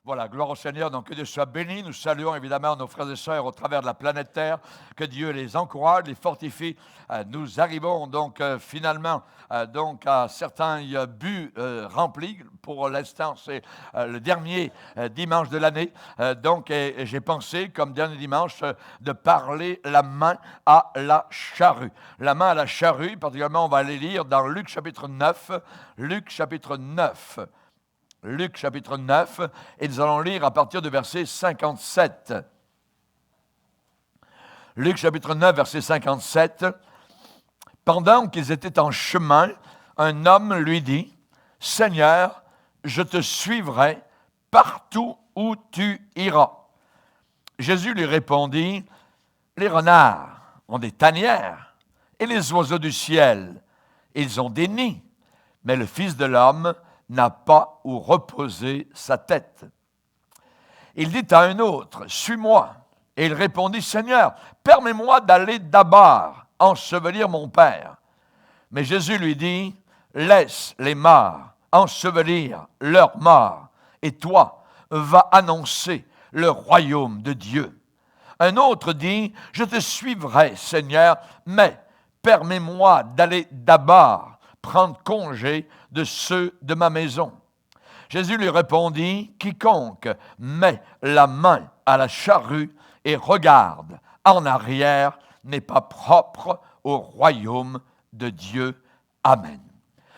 Voilà, gloire au Seigneur, donc que Dieu soit béni. Nous saluons évidemment nos frères et sœurs au travers de la planète Terre. Que Dieu les encourage, les fortifie. Nous arrivons donc finalement donc à certains buts remplis. Pour l'instant, c'est le dernier dimanche de l'année. Donc, j'ai pensé, comme dernier dimanche, de parler la main à la charrue. La main à la charrue, particulièrement, on va aller lire dans Luc chapitre 9. Luc chapitre 9. Luc chapitre 9, et nous allons lire à partir du verset 57. Luc chapitre 9, verset 57. Pendant qu'ils étaient en chemin, un homme lui dit, « Seigneur, je te suivrai partout où tu iras. » Jésus lui répondit, « Les renards ont des tanières, et les oiseaux du ciel, ils ont des nids, mais le Fils de l'homme n'a pas où reposer sa tête. » Il dit à un autre, « Suis-moi. » Et il répondit, « Seigneur, permets-moi d'aller d'abord ensevelir mon Père. » Mais Jésus lui dit, « Laisse les morts ensevelir leurs morts, et toi, va annoncer le royaume de Dieu. » Un autre dit, « Je te suivrai, Seigneur, mais permets-moi d'aller d'abord prendre congé de ceux de ma maison. » Jésus lui répondit, « Quiconque met la main à la charrue et regarde en arrière n'est pas propre au royaume de Dieu. » Amen.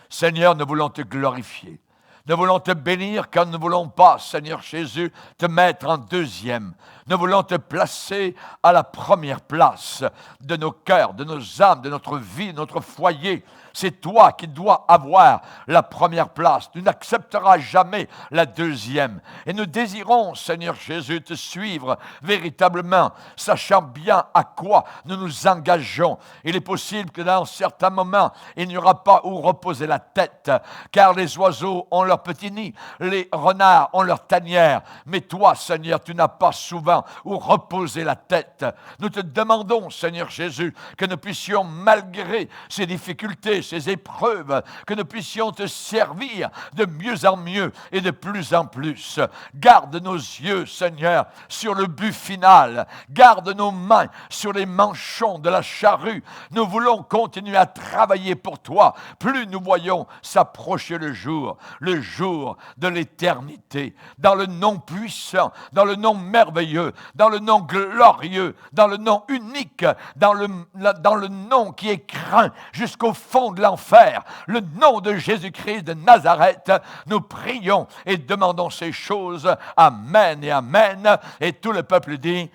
Seigneur, nous voulons te glorifier. Nous voulons te bénir car nous ne voulons pas, Seigneur Jésus, te mettre en deuxième. Nous voulons te placer à la première place de nos cœurs, de nos âmes, de notre vie, de notre foyer. C'est toi qui dois avoir la première place. Tu n'accepteras jamais la deuxième. Et nous désirons, Seigneur Jésus, te suivre véritablement, sachant bien à quoi nous nous engageons. Il est possible que dans certains moments, il n'y aura pas où reposer la tête, car les oiseaux ont leur petit nid, les renards ont leur tanière. Mais toi, Seigneur, tu n'as pas souvent où reposer la tête. Nous te demandons, Seigneur Jésus, que nous puissions, malgré ces difficultés, ces épreuves, que nous puissions te servir de mieux en mieux et de plus en plus. Garde nos yeux, Seigneur, sur le but final. Garde nos mains sur les manchons de la charrue. Nous voulons continuer à travailler pour toi. Plus nous voyons s'approcher le jour de l'éternité. Dans le nom puissant, dans le nom merveilleux, dans le nom glorieux, dans le nom unique, dans le nom qui est craint jusqu'au fond de l'enfer, le nom de Jésus-Christ de Nazareth, nous prions et demandons ces choses. Amen et amen. Et tout le peuple dit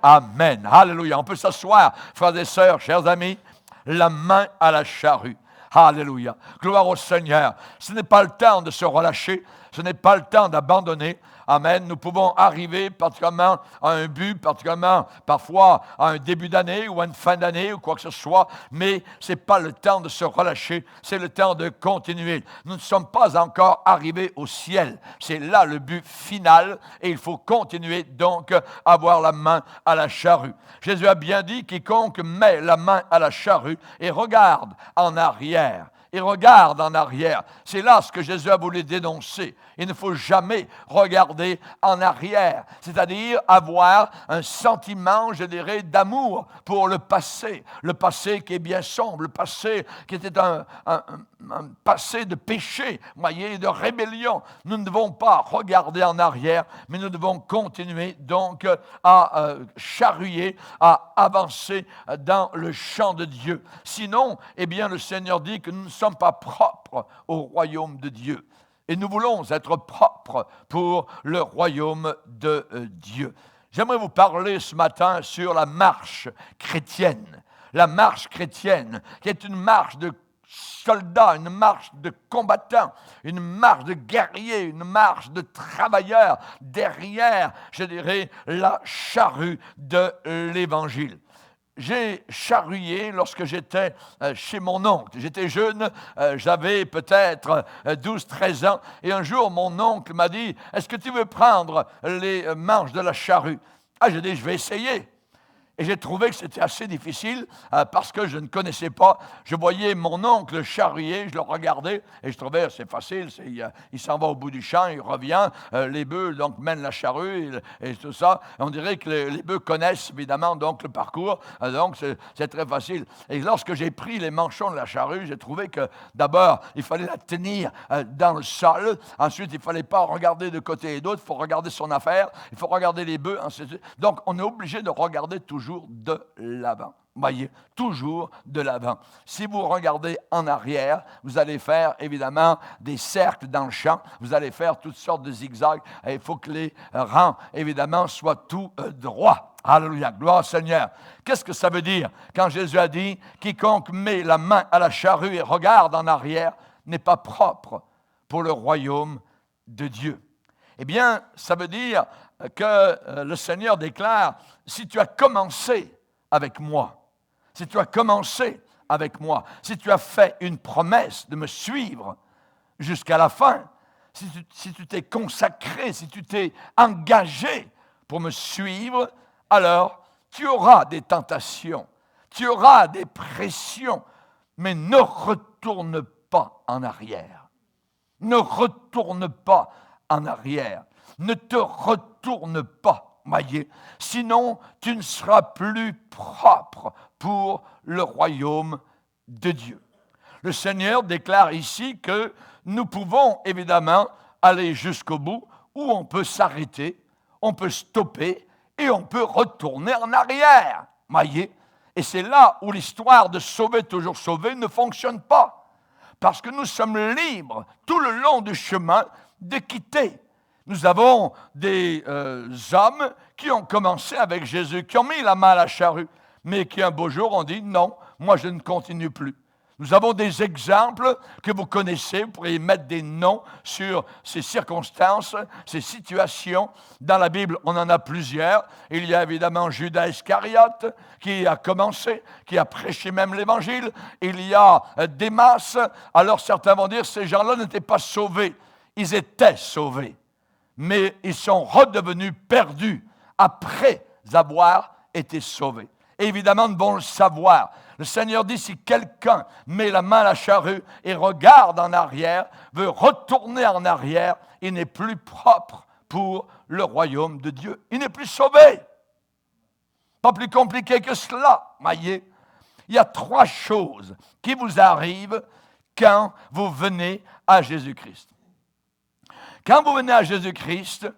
amen. Alléluia. On peut s'asseoir, frères et sœurs, chers amis, la main à la charrue. Alléluia. Gloire au Seigneur. Ce n'est pas le temps de se relâcher. Ce n'est pas le temps d'abandonner. Amen. Nous pouvons arriver particulièrement à un but, particulièrement parfois à un début d'année ou à une fin d'année ou quoi que ce soit, mais ce n'est pas le temps de se relâcher, c'est le temps de continuer. Nous ne sommes pas encore arrivés au ciel. C'est là le but final et il faut continuer donc à avoir la main à la charrue. Jésus a bien dit, quiconque met la main à la charrue et regarde en arrière. Et regarde en arrière. C'est là ce que Jésus a voulu dénoncer. Il ne faut jamais regarder en arrière, c'est-à-dire avoir un sentiment, je dirais, d'amour pour le passé qui est bien sombre, le passé qui était un passé de péché, voyez, de rébellion. Nous ne devons pas regarder en arrière, mais nous devons continuer donc à charruer, à avancer dans le champ de Dieu. Sinon, eh bien, le Seigneur dit que nous ne sommes pas propres au royaume de Dieu. Et nous voulons être propres pour le royaume de Dieu. J'aimerais vous parler ce matin sur la marche chrétienne. La marche chrétienne, qui est une marche de soldats, une marche de combattants, une marche de guerriers, une marche de travailleurs derrière, je dirais, la charrue de l'Évangile. J'ai charrué lorsque j'étais chez mon oncle. J'étais jeune, j'avais peut-être 12-13 ans. Et un jour, mon oncle m'a dit, « Est-ce que tu veux prendre les manches de la charrue ?» Ah, j'ai dit, « Je vais essayer. » Et j'ai trouvé que c'était assez difficile parce que je ne connaissais pas. Je voyais mon oncle charrier, je le regardais et je trouvais c'est facile. Il s'en va au bout du champ, il revient. Les bœufs donc mènent la charrue et tout ça. On dirait que les bœufs connaissent évidemment donc le parcours. Donc c'est très facile. Et lorsque j'ai pris les manchons de la charrue, j'ai trouvé que d'abord il fallait la tenir dans le sol. Ensuite il ne fallait pas regarder de côté et d'autre. Il faut regarder son affaire. Il faut regarder les bœufs. Donc on est obligé de regarder toujours de l'avant. Voyez, toujours de l'avant. Si vous regardez en arrière, vous allez faire évidemment des cercles dans le champ, vous allez faire toutes sortes de zigzags, et il faut que les rangs, évidemment, soient tout droits. Alléluia, gloire au Seigneur. Qu'est-ce que ça veut dire quand Jésus a dit « Quiconque met la main à la charrue et regarde en arrière n'est pas propre pour le royaume de Dieu ». Eh bien, ça veut dire que le Seigneur déclare, si tu as commencé avec moi, si tu as commencé avec moi, si tu as fait une promesse de me suivre jusqu'à la fin, si tu t'es consacré, si tu t'es engagé pour me suivre, alors tu auras des tentations, tu auras des pressions, mais ne retourne pas en arrière. Ne retourne pas en arrière. Ne te retourne pas, voyez, sinon tu ne seras plus propre pour le royaume de Dieu. Le Seigneur déclare ici que nous pouvons évidemment aller jusqu'au bout, ou on peut s'arrêter, on peut stopper et on peut retourner en arrière, voyez. Et c'est là où l'histoire de sauver, toujours sauver ne fonctionne pas, parce que nous sommes libres tout le long du chemin de quitter. Nous avons des hommes qui ont commencé avec Jésus, qui ont mis la main à la charrue, mais qui un beau jour ont dit « Non, moi je ne continue plus ». Nous avons des exemples que vous connaissez, vous pourriez mettre des noms sur ces circonstances, ces situations. Dans la Bible, on en a plusieurs. Il y a évidemment Judas Iscariote qui a commencé, qui a prêché même l'Évangile. Il y a Démas. Alors certains vont dire, ces gens-là n'étaient pas sauvés. Ils étaient sauvés, mais ils sont redevenus perdus après avoir été sauvés. Et évidemment, nous devons le savoir. Le Seigneur dit, si quelqu'un met la main à la charrue et regarde en arrière, veut retourner en arrière, il n'est plus propre pour le royaume de Dieu. Il n'est plus sauvé. Pas plus compliqué que cela, voyez. Il y a 3 choses qui vous arrivent quand vous venez à Jésus-Christ. Quand vous venez à Jésus-Christ,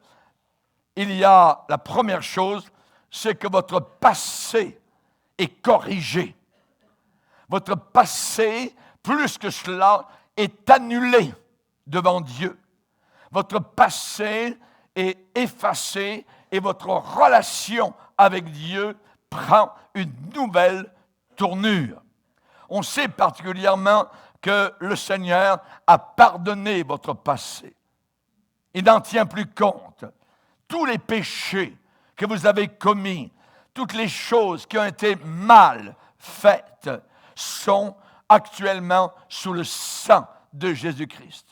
il y a la première chose, c'est que votre passé est corrigé. Votre passé, plus que cela, est annulé devant Dieu. Votre passé est effacé et votre relation avec Dieu prend une nouvelle tournure. On sait particulièrement que le Seigneur a pardonné votre passé. Il n'en tient plus compte. Tous les péchés que vous avez commis, toutes les choses qui ont été mal faites, sont actuellement sous le sang de Jésus-Christ.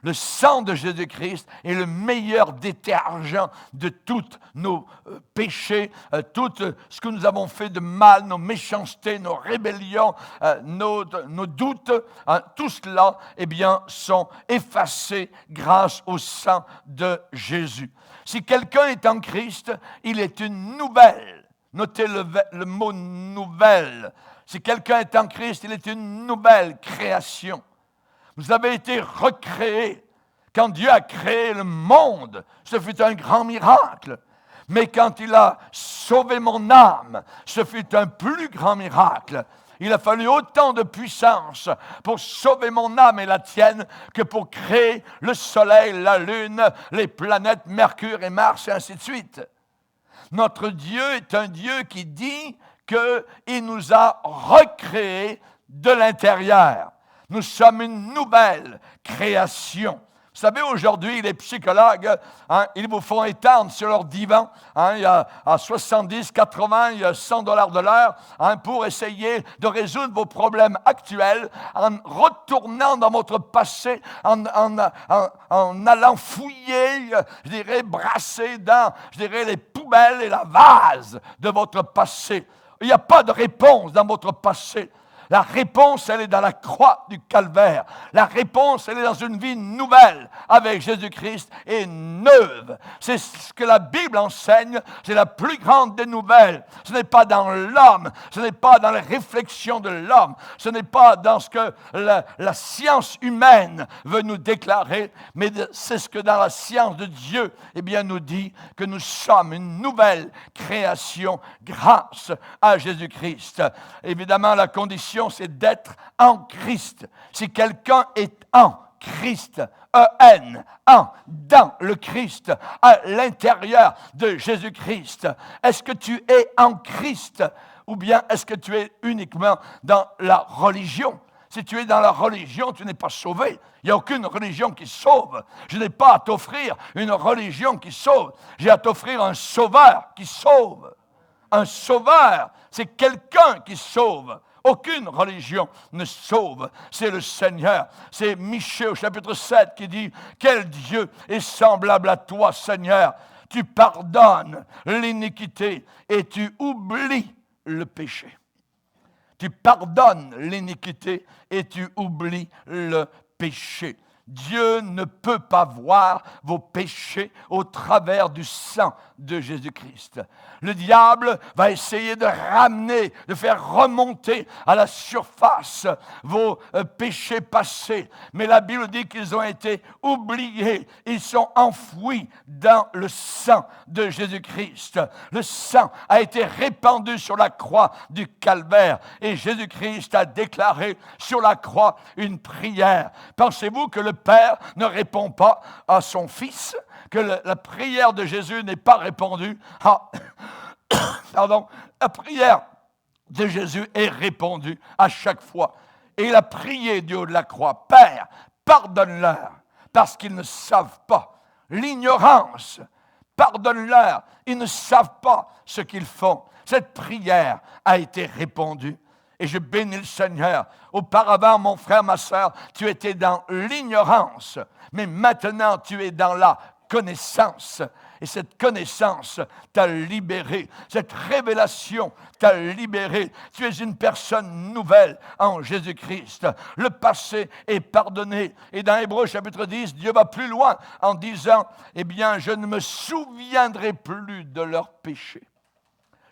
Le sang de Jésus-Christ est le meilleur détergent de tous nos péchés, tout ce que nous avons fait de mal, nos méchancetés, nos rébellions, nos doutes, tout cela, eh bien, sont effacés grâce au sang de Jésus. Si quelqu'un est en Christ, il est une nouvelle. Notez le mot « nouvelle ». Si quelqu'un est en Christ, il est une nouvelle création. Vous avez été recréés. Quand Dieu a créé le monde, ce fut un grand miracle. Mais quand il a sauvé mon âme, ce fut un plus grand miracle. Il a fallu autant de puissance pour sauver mon âme et la tienne que pour créer le soleil, la lune, les planètes, Mercure et Mars, et ainsi de suite. Notre Dieu est un Dieu qui dit qu'il nous a recréés de l'intérieur. Nous sommes une nouvelle création. Vous savez, aujourd'hui, les psychologues, ils vous font étendre sur leur divan. Il y a à 70, 80, il y a $100 de l'heure pour essayer de résoudre vos problèmes actuels en retournant dans votre passé, en allant fouiller aller, je dirais, brasser dans, je dirais, les poubelles et la vase de votre passé. Il n'y a pas de réponse dans votre passé. La réponse, elle est dans la croix du calvaire. La réponse, elle est dans une vie nouvelle avec Jésus-Christ et neuve. C'est ce que la Bible enseigne. C'est la plus grande des nouvelles. Ce n'est pas dans l'homme. Ce n'est pas dans les réflexions de l'homme. Ce n'est pas dans ce que la science humaine veut nous déclarer. Mais c'est ce que dans la science de Dieu, eh bien, nous dit que nous sommes une nouvelle création grâce à Jésus-Christ. Évidemment, la condition, c'est d'être en Christ. Si quelqu'un est en Christ, E-N, dans le Christ, à l'intérieur de Jésus-Christ, est-ce que tu es en Christ ou bien est-ce que tu es uniquement dans la religion? Si tu es dans la religion, tu n'es pas sauvé. Il n'y a aucune religion qui sauve. Je n'ai pas à t'offrir une religion qui sauve. J'ai à t'offrir un sauveur qui sauve. Un sauveur, c'est quelqu'un qui sauve. Aucune religion ne sauve, c'est le Seigneur. C'est Michée au chapitre 7 qui dit « Quel Dieu est semblable à toi, Seigneur? Tu pardonnes l'iniquité et tu oublies le péché. » Tu pardonnes l'iniquité et tu oublies le péché. Dieu ne peut pas voir vos péchés au travers du sang de Jésus-Christ. Le diable va essayer de ramener, de faire remonter à la surface vos péchés passés. Mais la Bible dit qu'ils ont été oubliés. Ils sont enfouis dans le sang de Jésus-Christ. Le sang a été répandu sur la croix du calvaire. Et Jésus-Christ a déclaré sur la croix une prière. Pensez-vous que le Père ne répond pas à son Fils, que la prière de Jésus n'est pas répondue? La prière de Jésus est répondue à chaque fois. Et il a prié du haut de la croix, « Père, pardonne-leur, parce qu'ils ne savent pas. L'ignorance, pardonne-leur, ils ne savent pas ce qu'ils font. » Cette prière a été répondue. Et je bénis le Seigneur. Auparavant, mon frère, ma sœur, tu étais dans l'ignorance, mais maintenant tu es dans la connaissance. Et cette connaissance t'a libéré. Cette révélation t'a libéré. Tu es une personne nouvelle en Jésus-Christ. Le passé est pardonné. Et dans Hébreux chapitre 10, Dieu va plus loin en disant, eh bien, je ne me souviendrai plus de leurs péchés.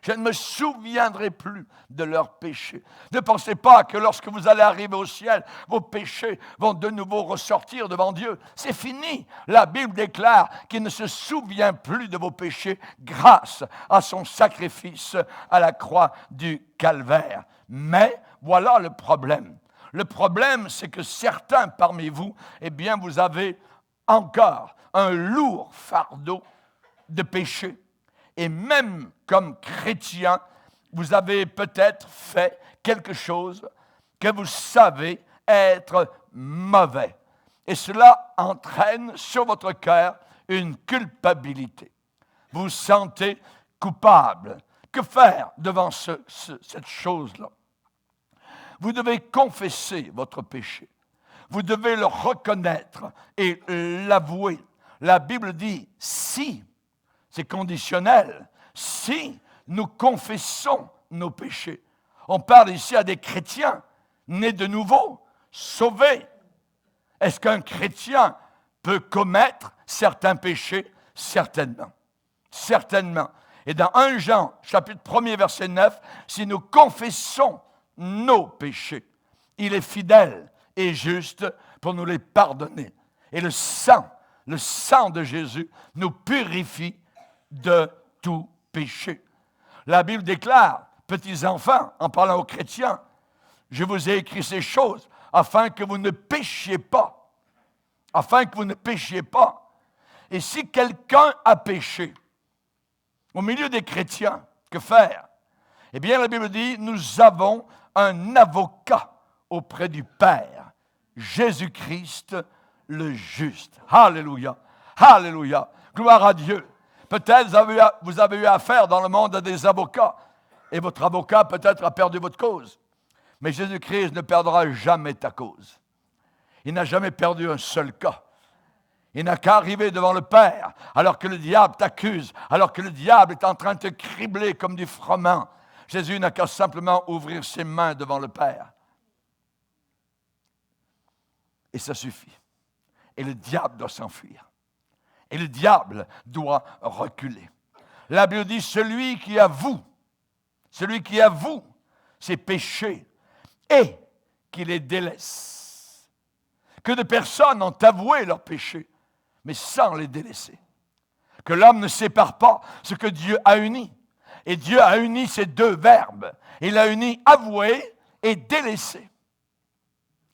Je ne me souviendrai plus de leurs péchés. Ne pensez pas que lorsque vous allez arriver au ciel, vos péchés vont de nouveau ressortir devant Dieu. C'est fini. La Bible déclare qu'il ne se souvient plus de vos péchés grâce à son sacrifice à la croix du calvaire. Mais voilà le problème. Le problème, c'est que certains parmi vous, eh bien, vous avez encore un lourd fardeau de péché. Et même comme chrétien, vous avez peut-être fait quelque chose que vous savez être mauvais. Et cela entraîne sur votre cœur une culpabilité. Vous vous sentez coupable. Que faire devant cette chose-là? Vous devez confesser votre péché. Vous devez le reconnaître et l'avouer. La Bible dit « si ». C'est conditionnel. Si nous confessons nos péchés, on parle ici à des chrétiens nés de nouveau, sauvés. Est-ce qu'un chrétien peut commettre certains péchés? Certainement. Certainement. Et dans 1 Jean, chapitre 1er, verset 9, si nous confessons nos péchés, il est fidèle et juste pour nous les pardonner. Et le sang de Jésus nous purifie de tout péché. La Bible déclare, petits enfants, en parlant aux chrétiens, je vous ai écrit ces choses afin que vous ne péchiez pas. Afin que vous ne péchiez pas. Et si quelqu'un a péché, au milieu des chrétiens, que faire? Eh bien, la Bible dit, nous avons un avocat auprès du Père, Jésus-Christ le juste. Alléluia. Alléluia. Gloire à Dieu. Peut-être vous avez eu affaire dans le monde à des avocats et votre avocat peut-être a perdu votre cause. Mais Jésus-Christ ne perdra jamais ta cause. Il n'a jamais perdu un seul cas. Il n'a qu'à arriver devant le Père, alors que le diable t'accuse, alors que le diable est en train de te cribler comme du froment. Jésus n'a qu'à simplement ouvrir ses mains devant le Père. Et ça suffit. Et le diable doit s'enfuir. Et le diable doit reculer. La Bible dit, celui qui avoue ses péchés et qui les délaisse. Que de personnes ont avoué leurs péchés, mais sans les délaisser. Que l'homme ne sépare pas ce que Dieu a uni. Et Dieu a uni ces deux verbes. Il a uni avouer et délaisser.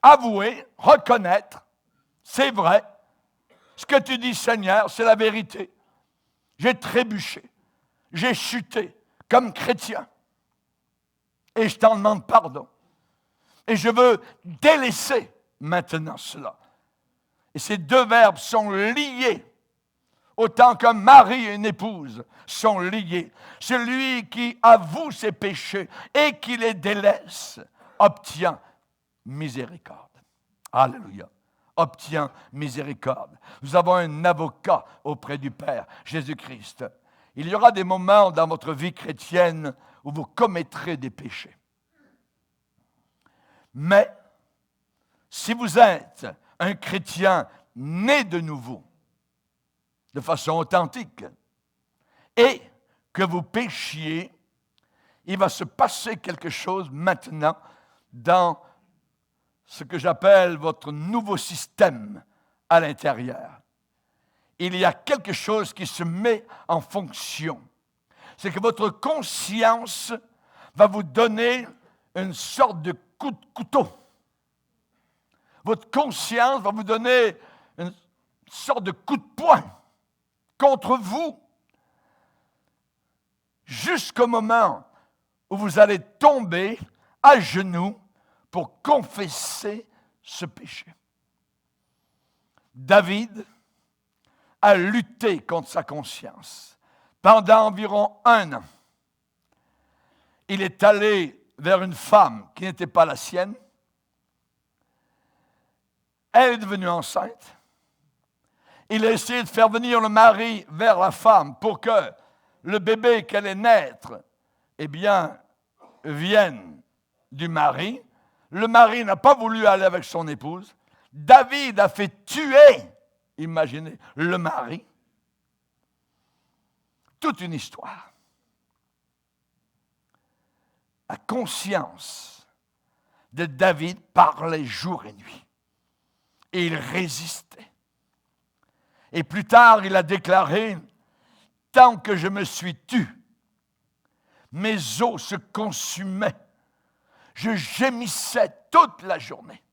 Avouer, reconnaître, c'est vrai. Ce que tu dis, Seigneur, c'est la vérité. J'ai trébuché, j'ai chuté comme chrétien. Et je t'en demande pardon. Et je veux délaisser maintenant cela. Et ces deux verbes sont liés, autant qu'un mari et une épouse sont liés. Celui qui avoue ses péchés et qui les délaisse obtient miséricorde. Alléluia. Obtient miséricorde. Nous avons un avocat auprès du Père, Jésus-Christ. Il y aura des moments dans votre vie chrétienne où vous commettrez des péchés. Mais si vous êtes un chrétien né de nouveau, de façon authentique, et que vous péchiez, il va se passer quelque chose maintenant dans ce que j'appelle votre nouveau système à l'intérieur. Il y a quelque chose qui se met en fonction. C'est que votre conscience va vous donner une sorte de coup de couteau. Votre conscience va vous donner une sorte de coup de poing contre vous jusqu'au moment où vous allez tomber à genoux pour confesser ce péché. David a lutté contre sa conscience pendant environ 1 an. Il est allé vers une femme qui n'était pas la sienne. Elle est devenue enceinte. Il a essayé de faire venir le mari vers la femme pour que le bébé qu'elle allait naître, vienne du mari. Le mari n'a pas voulu aller avec son épouse. David a fait tuer, imaginez, le mari. Toute une histoire. La conscience de David parlait jour et nuit. Et il résistait. Et plus tard, il a déclaré, « Tant que je me suis tu, mes os se consumaient. Je gémissais toute la journée.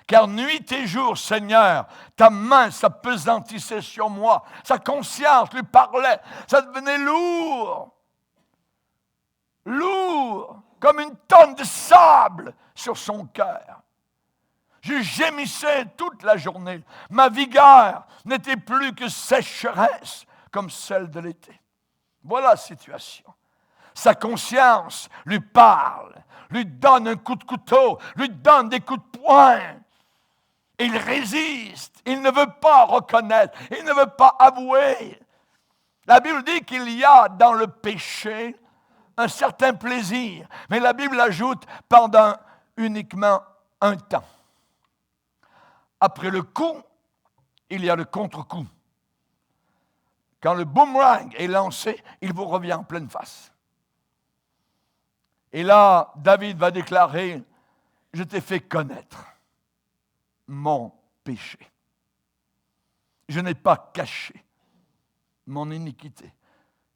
Car nuit et jour, Seigneur, ta main s'appesantissait sur moi. Sa conscience lui parlait. Ça devenait lourd. Lourd, comme une tonne de sable sur son cœur. Je gémissais toute la journée. Ma vigueur n'était plus que sécheresse, comme celle de l'été. Voilà la situation. Sa conscience lui parle, lui donne un coup de couteau, lui donne des coups de poing. Il résiste, il ne veut pas reconnaître, il ne veut pas avouer. La Bible dit qu'il y a dans le péché un certain plaisir, mais la Bible ajoute pendant uniquement un temps. Après le coup, il y a le contre-coup. Quand le boomerang est lancé, il vous revient en pleine face. Et là, David va déclarer, « Je t'ai fait connaître mon péché. Je n'ai pas caché mon iniquité.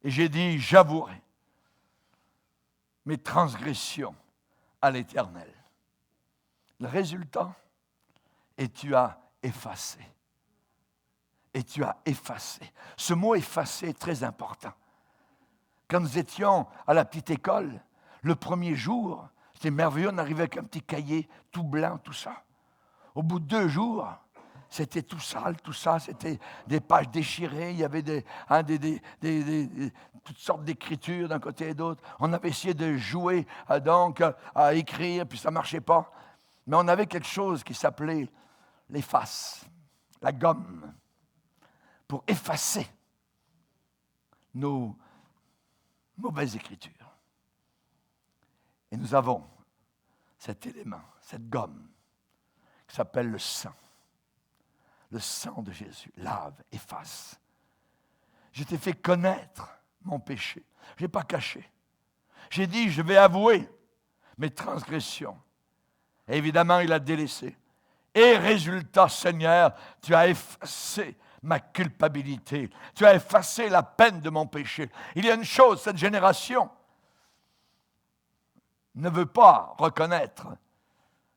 Et j'ai dit, j'avouerai mes transgressions à l'Éternel. » Le résultat, et tu as effacé. Et tu as effacé. Ce mot effacé est très important. Quand nous étions à la petite école, le premier jour, c'était merveilleux, on arrivait avec un petit cahier tout blanc, tout ça. Au bout de 2 jours, c'était tout sale, tout ça, c'était des pages déchirées, il y avait toutes sortes d'écritures d'un côté et d'autre. On avait essayé de jouer à écrire, puis ça ne marchait pas. Mais on avait quelque chose qui s'appelait l'efface, la gomme, pour effacer nos mauvaises écritures. Et nous avons cet élément, cette gomme, qui s'appelle le sang. Le sang de Jésus lave, efface. Je t'ai fait connaître mon péché. Je n'ai pas caché. J'ai dit, je vais avouer mes transgressions. Et évidemment, il a délaissé. Et résultat, Seigneur, tu as effacé ma culpabilité. Tu as effacé la peine de mon péché. Il y a une chose, cette génération ne veut pas reconnaître,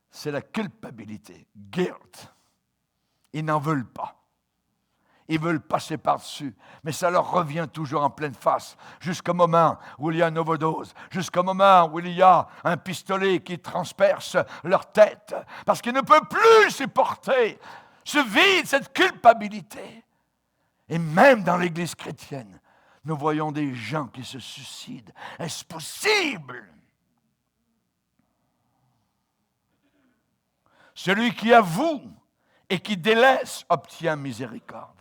c'est la culpabilité, guilt. Ils n'en veulent pas. Ils veulent passer par-dessus, mais ça leur revient toujours en pleine face, jusqu'au moment où il y a une overdose, jusqu'au moment où il y a un pistolet qui transperce leur tête, parce qu'ils ne peuvent plus supporter ce vide, cette culpabilité. Et même dans l'Église chrétienne, nous voyons des gens qui se suicident. Est-ce possible? Celui qui avoue et qui délaisse obtient miséricorde.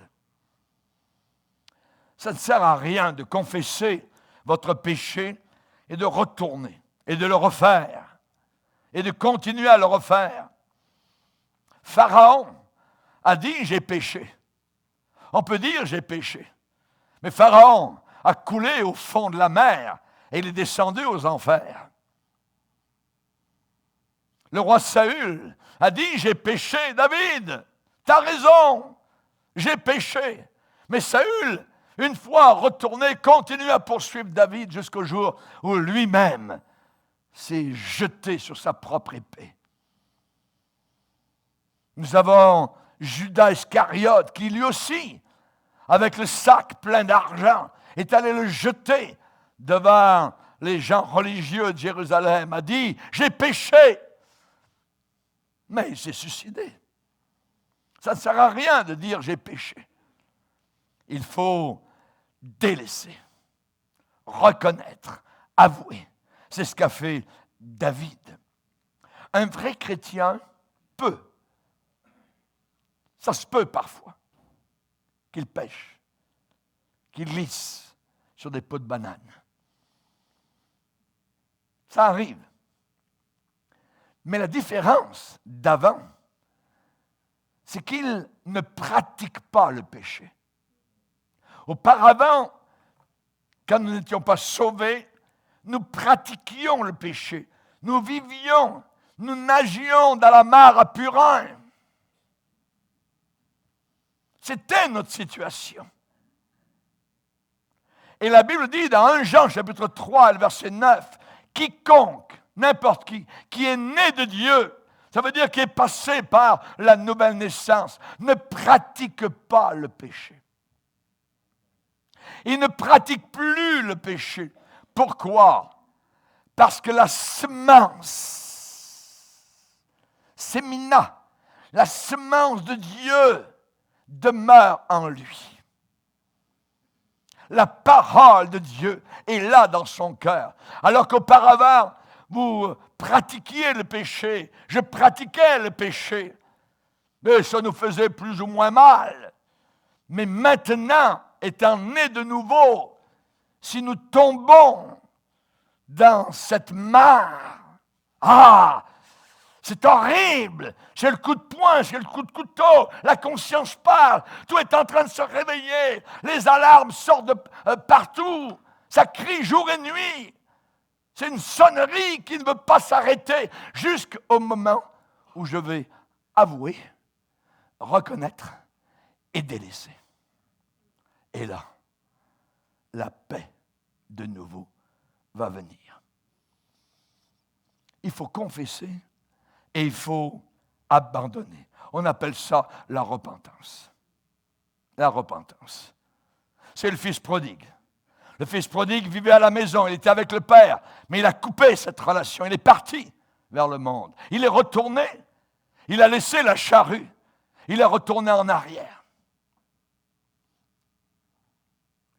Ça ne sert à rien de confesser votre péché et de retourner et de le refaire et de continuer à le refaire. Pharaon a dit « j'ai péché ». On peut dire « j'ai péché ». Mais Pharaon a coulé au fond de la mer et il est descendu aux enfers. Le roi Saül a dit « j'ai péché, David, t'as raison, j'ai péché ». Mais Saül, une fois retourné, continue à poursuivre David jusqu'au jour où lui-même s'est jeté sur sa propre épée. Nous avons Judas Iscariote qui lui aussi, avec le sac plein d'argent, est allé le jeter devant les gens religieux de Jérusalem, a dit « j'ai péché ». Mais il s'est suicidé. Ça ne sert à rien de dire « j'ai péché ». Il faut délaisser, reconnaître, avouer. C'est ce qu'a fait David. Un vrai chrétien peut, ça se peut parfois, qu'il pêche, qu'il glisse sur des pots de banane. Ça arrive. Mais la différence d'avant, c'est qu'il ne pratique pas le péché. Auparavant, quand nous n'étions pas sauvés, nous pratiquions le péché. Nous vivions, nous nagions dans la mare à purin. C'était notre situation. Et la Bible dit dans 1 Jean, chapitre 3, verset 9, « Quiconque, n'importe qui est né de Dieu, ça veut dire qui est passé par la nouvelle naissance, ne pratique pas le péché. » Il ne pratique plus le péché. Pourquoi? Parce que la semence, sémina, la semence de Dieu demeure en lui. La parole de Dieu est là dans son cœur. Alors qu'auparavant, vous pratiquiez le péché, je pratiquais le péché, mais ça nous faisait plus ou moins mal. Mais maintenant, étant nés de nouveau, si nous tombons dans cette mare, c'est horrible, c'est le coup de poing, c'est le coup de couteau, la conscience parle, tout est en train de se réveiller, les alarmes sortent de partout, ça crie jour et nuit. C'est une sonnerie qui ne veut pas s'arrêter jusqu'au moment où je vais avouer, reconnaître et délaisser. Et là, la paix de nouveau va venir. Il faut confesser et il faut abandonner. On appelle ça la repentance. La repentance. C'est le fils prodigue. Le fils prodigue vivait à la maison, il était avec le père, mais il a coupé cette relation, il est parti vers le monde. Il est retourné, il a laissé la charrue, il est retourné en arrière.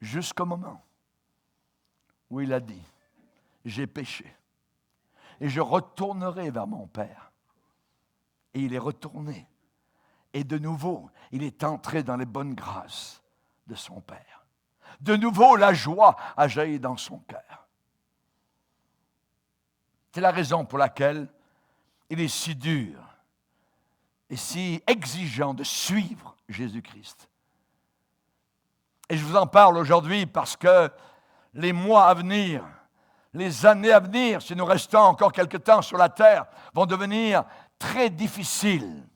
Jusqu'au moment où il a dit, j'ai péché et je retournerai vers mon père. Et il est retourné Et de nouveau, il est entré dans les bonnes grâces de son Père. De nouveau, la joie a jailli dans son cœur. C'est la raison pour laquelle il est si dur et si exigeant de suivre Jésus-Christ. Et je vous en parle aujourd'hui parce que les mois à venir, les années à venir, si nous restons encore quelque temps sur la terre, vont devenir très difficiles,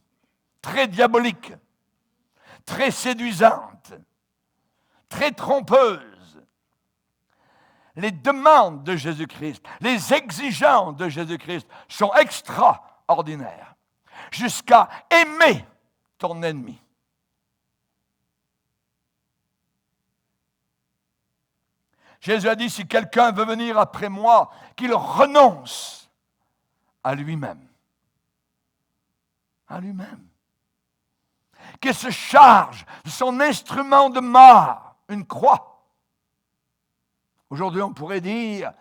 très diaboliques, très séduisantes, très trompeuses. Les demandes de Jésus-Christ, les exigences de Jésus-Christ sont extraordinaires, jusqu'à aimer ton ennemi. Jésus a dit, si quelqu'un veut venir après moi, qu'il renonce à lui-même. À lui-même. Qu'il se charge de son instrument de mort, une croix. Aujourd'hui, on pourrait dire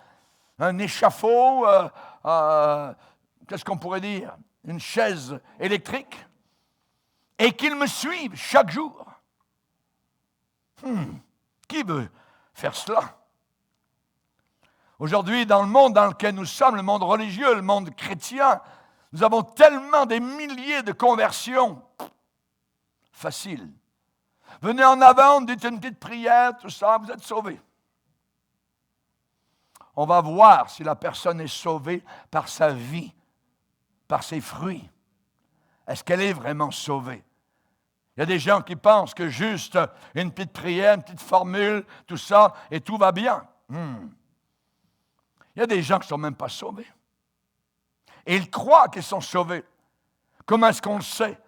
un échafaud, qu'est-ce qu'on pourrait dire? Une chaise électrique. Et qu'il me suive chaque jour. Qui veut faire cela? Aujourd'hui, dans le monde dans lequel nous sommes, le monde religieux, le monde chrétien, nous avons tellement des milliers de conversions. Facile. Venez en avant, dites une petite prière, tout ça, vous êtes sauvés. On va voir si la personne est sauvée par sa vie, par ses fruits. Est-ce qu'elle est vraiment sauvée? Il y a des gens qui pensent que juste une petite prière, une petite formule, tout ça, et tout va bien. Il y a des gens qui ne sont même pas sauvés. Et ils croient qu'ils sont sauvés. Comment est-ce qu'on le sait?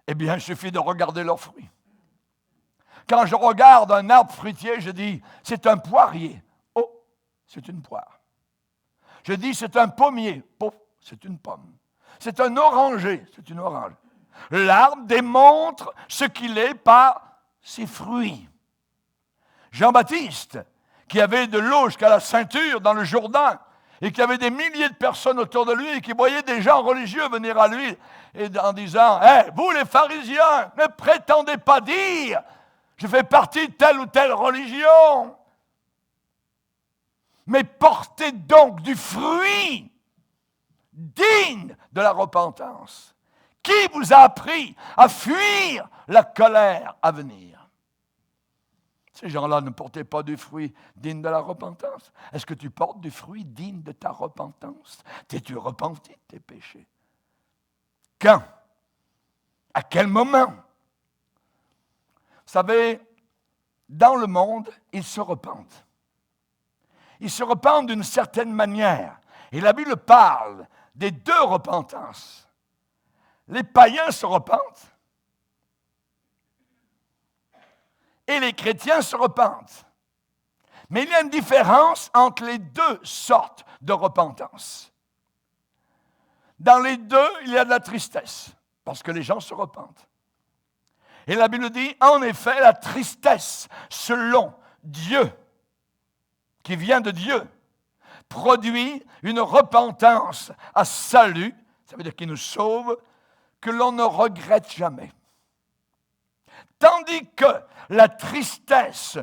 Eh bien, il suffit de regarder leurs fruits. Quand je regarde un arbre fruitier, je dis, c'est un poirier. Oh, c'est une poire. Je dis, c'est un pommier. Oh, c'est une pomme. C'est un oranger. C'est une orange. L'arbre démontre ce qu'il est par ses fruits. Jean-Baptiste, qui avait de l'eau jusqu'à la ceinture dans le Jourdain, et qui avait des milliers de personnes autour de lui, et qui voyaient des gens religieux venir à lui, et en disant, « Hey, vous les pharisiens, ne prétendez pas dire, je fais partie de telle ou telle religion, mais portez donc du fruit digne de la repentance. Qui vous a appris à fuir la colère à venir? » Ces gens-là ne portaient pas du fruit digne de la repentance. Est-ce que tu portes du fruit digne de ta repentance? T'es-tu repenti de tes péchés? Quand? À quel moment? Vous savez, dans le monde, ils se repentent. Ils se repentent d'une certaine manière. Et la Bible parle des deux repentances. Les païens se repentent. Et les chrétiens se repentent. Mais il y a une différence entre les deux sortes de repentance. Dans les deux, il y a de la tristesse, parce que les gens se repentent. Et la Bible dit, en effet, la tristesse, selon Dieu, qui vient de Dieu, produit une repentance à salut, ça veut dire qu'il nous sauve, que l'on ne regrette jamais. Tandis que la tristesse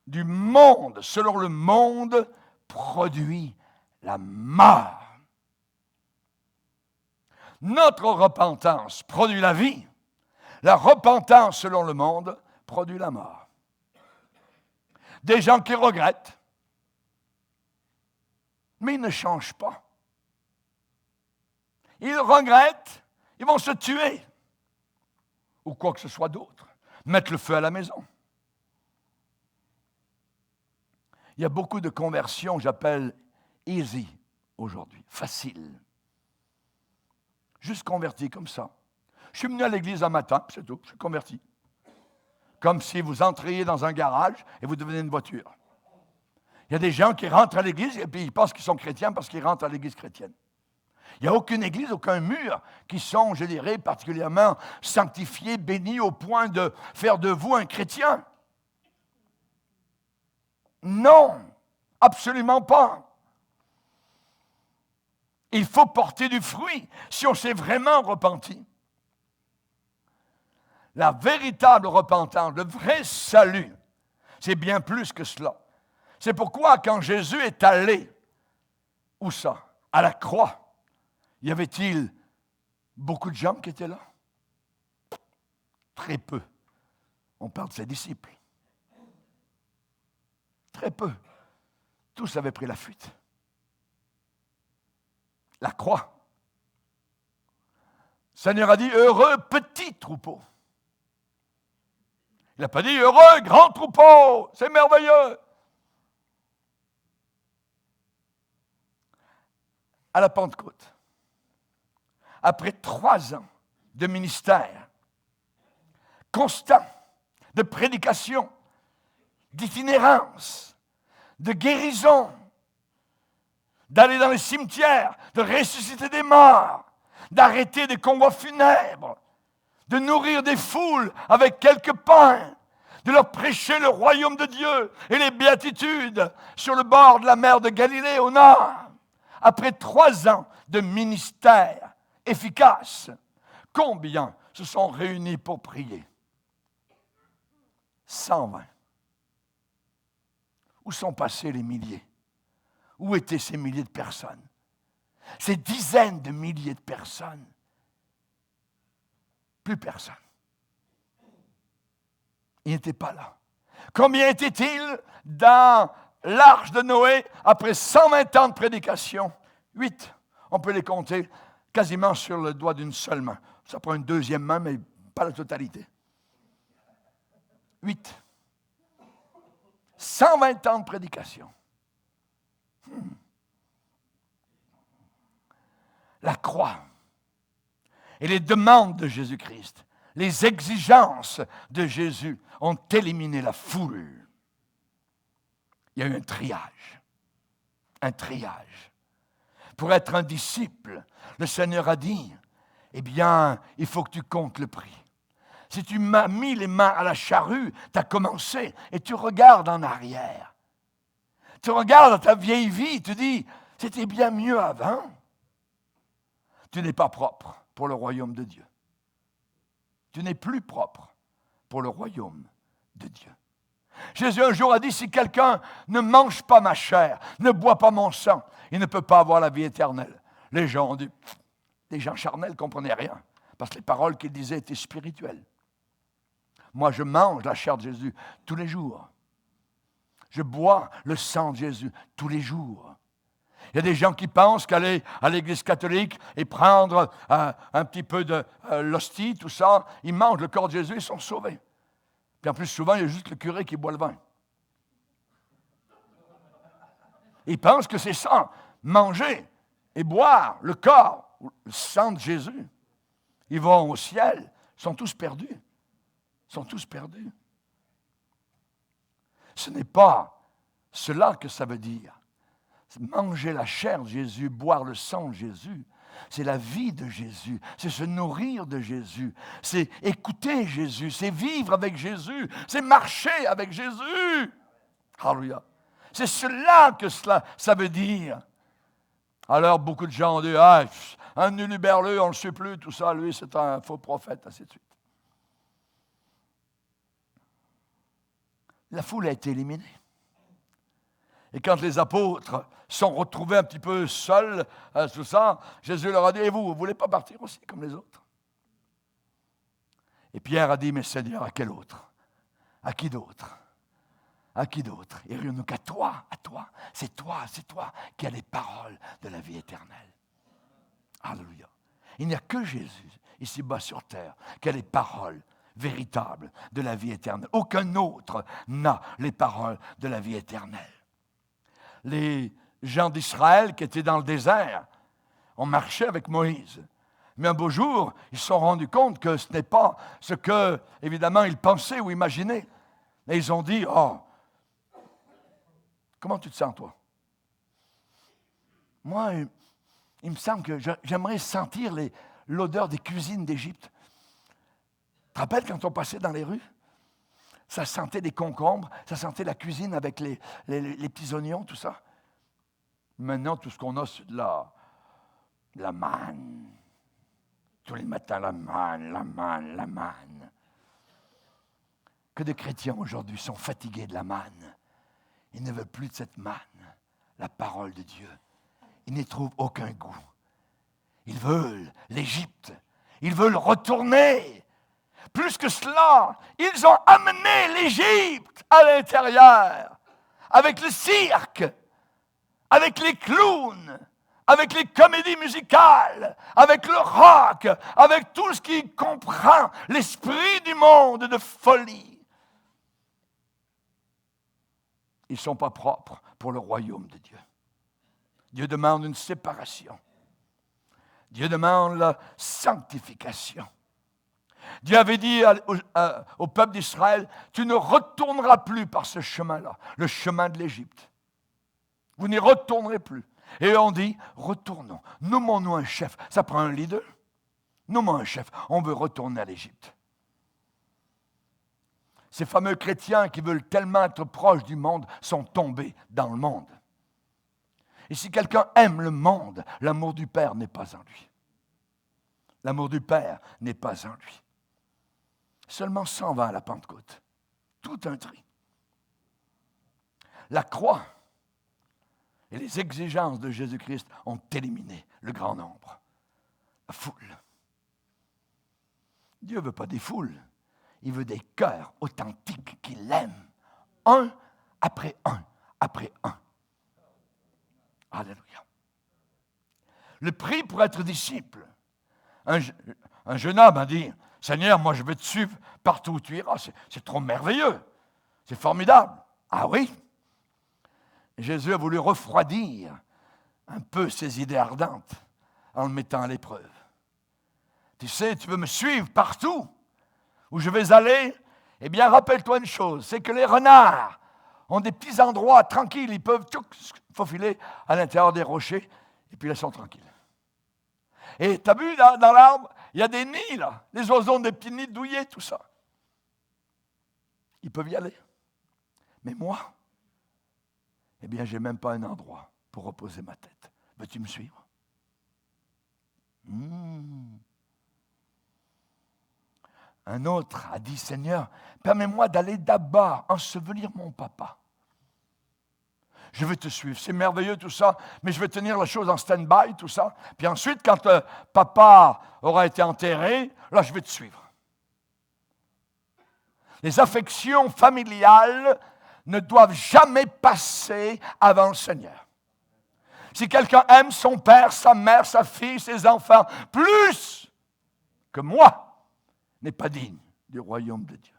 du monde, selon le monde, produit la mort. Notre repentance produit la vie. La repentance, selon le monde, produit la mort. Des gens qui regrettent, mais ils ne changent pas. Ils regrettent, ils vont se tuer, ou quoi que ce soit d'autre. Mettre le feu à la maison. Il y a beaucoup de conversions, j'appelle easy aujourd'hui, facile. Juste converti comme ça. Je suis venu à l'église un matin, c'est tout, je suis converti. Comme si vous entriez dans un garage et vous devenez une voiture. Il y a des gens qui rentrent à l'église et puis ils pensent qu'ils sont chrétiens parce qu'ils rentrent à l'église chrétienne. Il n'y a aucune église, aucun mur qui sont, je dirais, particulièrement sanctifiés, bénis au point de faire de vous un chrétien. Non, absolument pas. Il faut porter du fruit si on s'est vraiment repenti. la véritable repentance, le vrai salut, c'est bien plus que cela. C'est pourquoi quand Jésus est allé, où ça? À la croix, y avait-il beaucoup de gens qui étaient là? Très peu. On parle de ses disciples. Très peu. Tous avaient pris la fuite. La croix. Le Seigneur a dit, heureux petit troupeau. Il n'a pas dit, heureux grand troupeau, c'est merveilleux. À la Pentecôte, après 3 ans de ministère constant, de prédication, d'itinérance, de guérison, d'aller dans les cimetières, de ressusciter des morts, d'arrêter des convois funèbres, de nourrir des foules avec quelques pains, de leur prêcher le royaume de Dieu et les béatitudes sur le bord de la mer de Galilée au nord. Après 3 ans de ministère efficace, combien se sont réunis pour prier? 120. Où sont passés les milliers? Où étaient ces milliers de personnes? Ces dizaines de milliers de personnes? Plus personne. Ils n'étaient pas là. Combien était-il dans l'arche de Noé après 120 ans de prédication? 8. On peut les compter quasiment sur le doigt d'une seule main. Ça prend une deuxième main, mais pas la totalité. 8. 120 ans de prédication. La croix et les demandes de Jésus-Christ, les exigences de Jésus ont éliminé la foule. Il y a eu un triage. Un triage. Pour être un disciple, le Seigneur a dit, eh bien, il faut que tu comptes le prix. Si tu m'as mis les mains à la charrue, tu as commencé et tu regardes en arrière. Tu regardes ta vieille vie, tu dis, c'était bien mieux avant. Tu n'es pas propre pour le royaume de Dieu. Tu n'es plus propre pour le royaume de Dieu. Jésus un jour a dit, si quelqu'un ne mange pas ma chair, ne boit pas mon sang, il ne peut pas avoir la vie éternelle. Les gens ont dit, les gens charnels ne comprenaient rien, parce que les paroles qu'il disait étaient spirituelles. Moi, je mange la chair de Jésus tous les jours. Je bois le sang de Jésus tous les jours. Il y a des gens qui pensent qu'aller à l'église catholique et prendre un petit peu de l'hostie, tout ça, ils mangent le corps de Jésus, ils sont sauvés. Puis en plus, souvent, il y a juste le curé qui boit le vin. Ils pensent que c'est ça, manger et boire le corps, le sang de Jésus. Ils vont au ciel, ils sont tous perdus. Ils sont tous perdus. Ce n'est pas cela que ça veut dire. Manger la chair de Jésus, boire le sang de Jésus, c'est la vie de Jésus, c'est se nourrir de Jésus, c'est écouter Jésus, c'est vivre avec Jésus, c'est marcher avec Jésus. Alléluia. C'est cela que ça veut dire. Alors beaucoup de gens ont dit, un uluberleux, on ne le sait plus, tout ça, lui c'est un faux prophète, ainsi de suite. La foule a été éliminée. Et quand les apôtres sont retrouvés un petit peu seuls, tout ça, Jésus leur a dit, et vous ne voulez pas partir aussi comme les autres? Et Pierre a dit, mais Seigneur, à quel autre? À qui d'autre? À qui d'autre? Et rien qu'à toi, à toi. C'est toi qui as les paroles de la vie éternelle. Alléluia. Il n'y a que Jésus, ici-bas sur terre, qui a les paroles véritables de la vie éternelle. Aucun autre n'a les paroles de la vie éternelle. Les gens d'Israël qui étaient dans le désert ont marché avec Moïse. Mais un beau jour, ils se sont rendus compte que ce n'est pas ce que, évidemment, ils pensaient ou imaginaient. Et ils ont dit, comment tu te sens, toi? Moi, il me semble que j'aimerais sentir l'odeur des cuisines d'Égypte. Tu te rappelles quand on passait dans les rues? Ça sentait des concombres, ça sentait la cuisine avec les petits oignons, tout ça. Maintenant, tout ce qu'on a, c'est de la manne. Tous les matins, la manne. que de chrétiens aujourd'hui sont fatigués de la manne. Ils ne veulent plus de cette manne, la parole de Dieu. Ils n'y trouvent aucun goût. Ils veulent l'Égypte. Ils veulent retourner. Plus que cela, ils ont amené l'Égypte à l'intérieur, avec le cirque, avec les clowns, avec les comédies musicales, avec le rock, avec tout ce qui comprend l'esprit du monde de folie. Ils ne sont pas propres pour le royaume de Dieu. Dieu demande une séparation. Dieu demande la sanctification. Dieu avait dit au peuple d'Israël, tu ne retourneras plus par ce chemin-là, le chemin de l'Égypte. Vous n'y retournerez plus. Et on dit, retournons, nommons-nous un chef. Ça prend un leader. Nommons un chef. On veut retourner à l'Égypte. Ces fameux chrétiens qui veulent tellement être proches du monde sont tombés dans le monde. Et si quelqu'un aime le monde, l'amour du Père n'est pas en lui. L'amour du Père n'est pas en lui. Seulement 120 à la Pentecôte. Tout un tri. La croix et les exigences de Jésus-Christ ont éliminé le grand nombre. La foule. Dieu ne veut pas des foules. Il veut des cœurs authentiques qui l'aiment. Un après un, après un. Alléluia. Le prix pour être disciple. Un jeune homme a dit, Seigneur, moi je vais te suivre partout où tu iras. C'est trop merveilleux. C'est formidable. Ah oui? Jésus a voulu refroidir un peu ses idées ardentes en le mettant à l'épreuve. Tu sais, tu veux me suivre partout où je vais aller? Eh bien, rappelle-toi une chose, c'est que les renards ont des petits endroits tranquilles. Ils peuvent tout faufiler à l'intérieur des rochers et puis là, ils sont tranquilles. Et tu as vu, dans l'arbre, il y a des nids, là. Les oiseaux ont des petits nids douillés, tout ça. Ils peuvent y aller. Mais moi, eh bien, je n'ai même pas un endroit pour reposer ma tête. Veux-tu me suivre? Un autre a dit, Seigneur, permets-moi d'aller d'abord ensevelir mon papa. Je vais te suivre. C'est merveilleux tout ça, mais je vais tenir la chose en stand-by, tout ça. Puis ensuite, quand papa aura été enterré, là, je vais te suivre. Les affections familiales ne doivent jamais passer avant le Seigneur. Si quelqu'un aime son père, sa mère, sa fille, ses enfants, plus que moi, n'est pas digne du royaume de Dieu.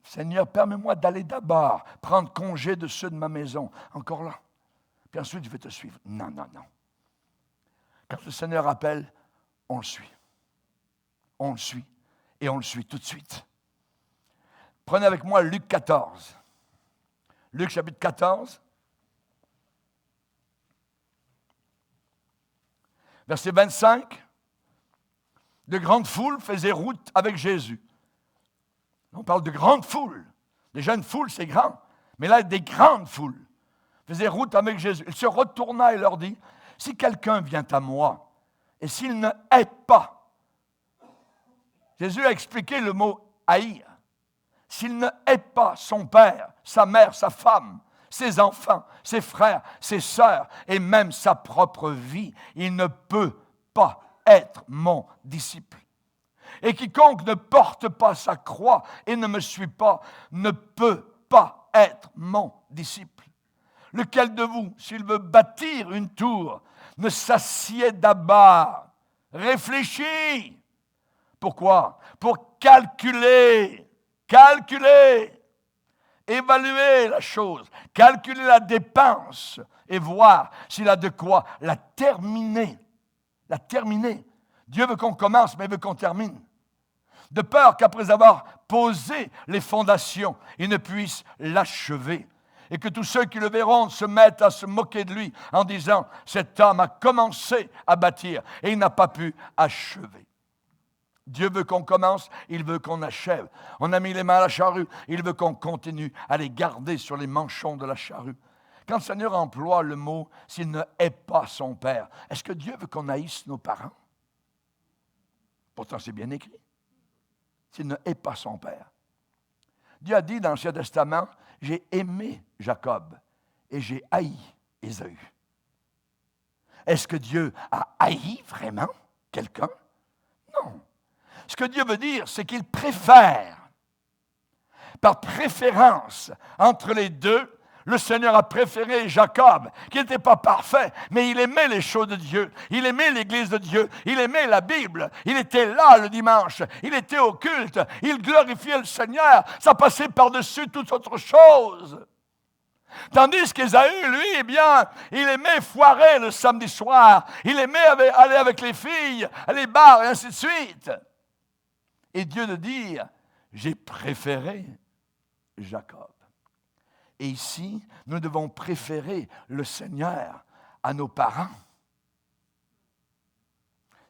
Seigneur, permets-moi d'aller d'abord prendre congé de ceux de ma maison. Encore là. Puis ensuite, je vais te suivre. Non, non, non. Quand le Seigneur appelle, on le suit. On le suit. Et on le suit tout de suite. Prenez avec moi Luc 14. Luc chapitre 14. Verset 25. De grandes foules faisaient route avec Jésus. On parle de grandes foules. Déjà, une foule, c'est grand. Mais là, des grandes foules faisaient route avec Jésus. Il se retourna et leur dit, si quelqu'un vient à moi, et s'il ne hait pas, Jésus a expliqué le mot haïr. S'il ne hait pas son père, sa mère, sa femme, ses enfants, ses frères, ses sœurs, et même sa propre vie, il ne peut pas être mon disciple. Et quiconque ne porte pas sa croix et ne me suit pas, ne peut pas être mon disciple. Lequel de vous, s'il veut bâtir une tour, ne s'assied d'abord, réfléchit. Pourquoi? Pour calculer, évaluer la chose, calculer la dépense et voir s'il a de quoi la terminer. La terminer. Dieu veut qu'on commence, mais il veut qu'on termine. De peur qu'après avoir posé les fondations, il ne puisse l'achever. Et que tous ceux qui le verront se mettent à se moquer de lui en disant « Cet homme a commencé à bâtir et il n'a pas pu achever. » Dieu veut qu'on commence, il veut qu'on achève. On a mis les mains à la charrue, il veut qu'on continue à les garder sur les manchons de la charrue. Quand le Seigneur emploie le mot « s'il ne hait pas son père », est-ce que Dieu veut qu'on haïsse nos parents? Pourtant, c'est bien écrit. S'il ne hait pas son père. Dieu a dit dans l'Ancien Testament, j'ai aimé Jacob et j'ai haï Ésaü. Est-ce que Dieu a haï vraiment quelqu'un? Non. Ce que Dieu veut dire, c'est qu'il préfère, par préférence entre les deux, le Seigneur a préféré Jacob, qui n'était pas parfait, mais il aimait les choses de Dieu, il aimait l'Église de Dieu, il aimait la Bible, il était là le dimanche, il était au culte, il glorifiait le Seigneur, ça passait par-dessus toute autre chose. Tandis qu'Ésaü, lui, eh bien, il aimait foirer le samedi soir, il aimait aller avec les filles, à les bars et ainsi de suite. Et Dieu de dire, j'ai préféré Jacob. Et ici, nous devons préférer le Seigneur à nos parents.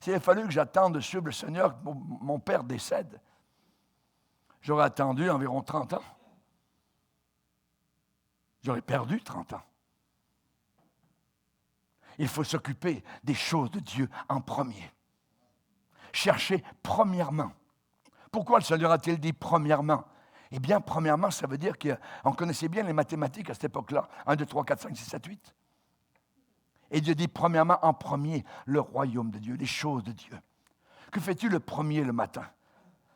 S'il a fallu que j'attende de suivre le Seigneur, que mon père décède, j'aurais attendu environ 30 ans. J'aurais perdu 30 ans. Il faut s'occuper des choses de Dieu en premier. Chercher premièrement. Pourquoi le Seigneur a-t-il dit premièrement? Eh bien, premièrement, ça veut dire qu'on connaissait bien les mathématiques à cette époque-là. 1, 2, 3, 4, 5, 6, 7, 8. Et Dieu dit premièrement, en premier, le royaume de Dieu, les choses de Dieu. Que fais-tu le premier le matin?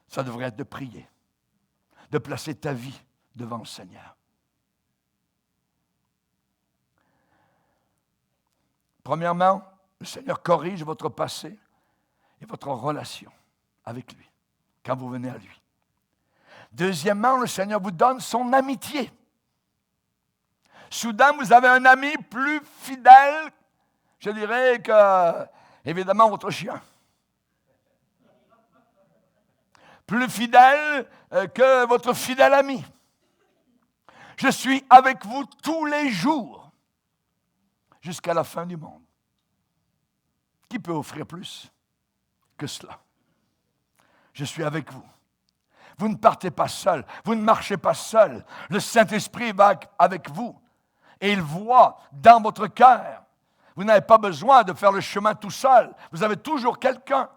Ça devrait être de prier, de placer ta vie devant le Seigneur. Premièrement, le Seigneur corrige votre passé et votre relation avec lui, quand vous venez à lui. Deuxièmement, le Seigneur vous donne son amitié. Soudain, vous avez un ami plus fidèle, je dirais que, évidemment, votre chien. Plus fidèle que votre fidèle ami. Je suis avec vous tous les jours, jusqu'à la fin du monde. Qui peut offrir plus que cela? Je suis avec vous. Vous ne partez pas seul, vous ne marchez pas seul. Le Saint-Esprit va avec vous et il voit dans votre cœur. Vous n'avez pas besoin de faire le chemin tout seul. Vous avez toujours quelqu'un.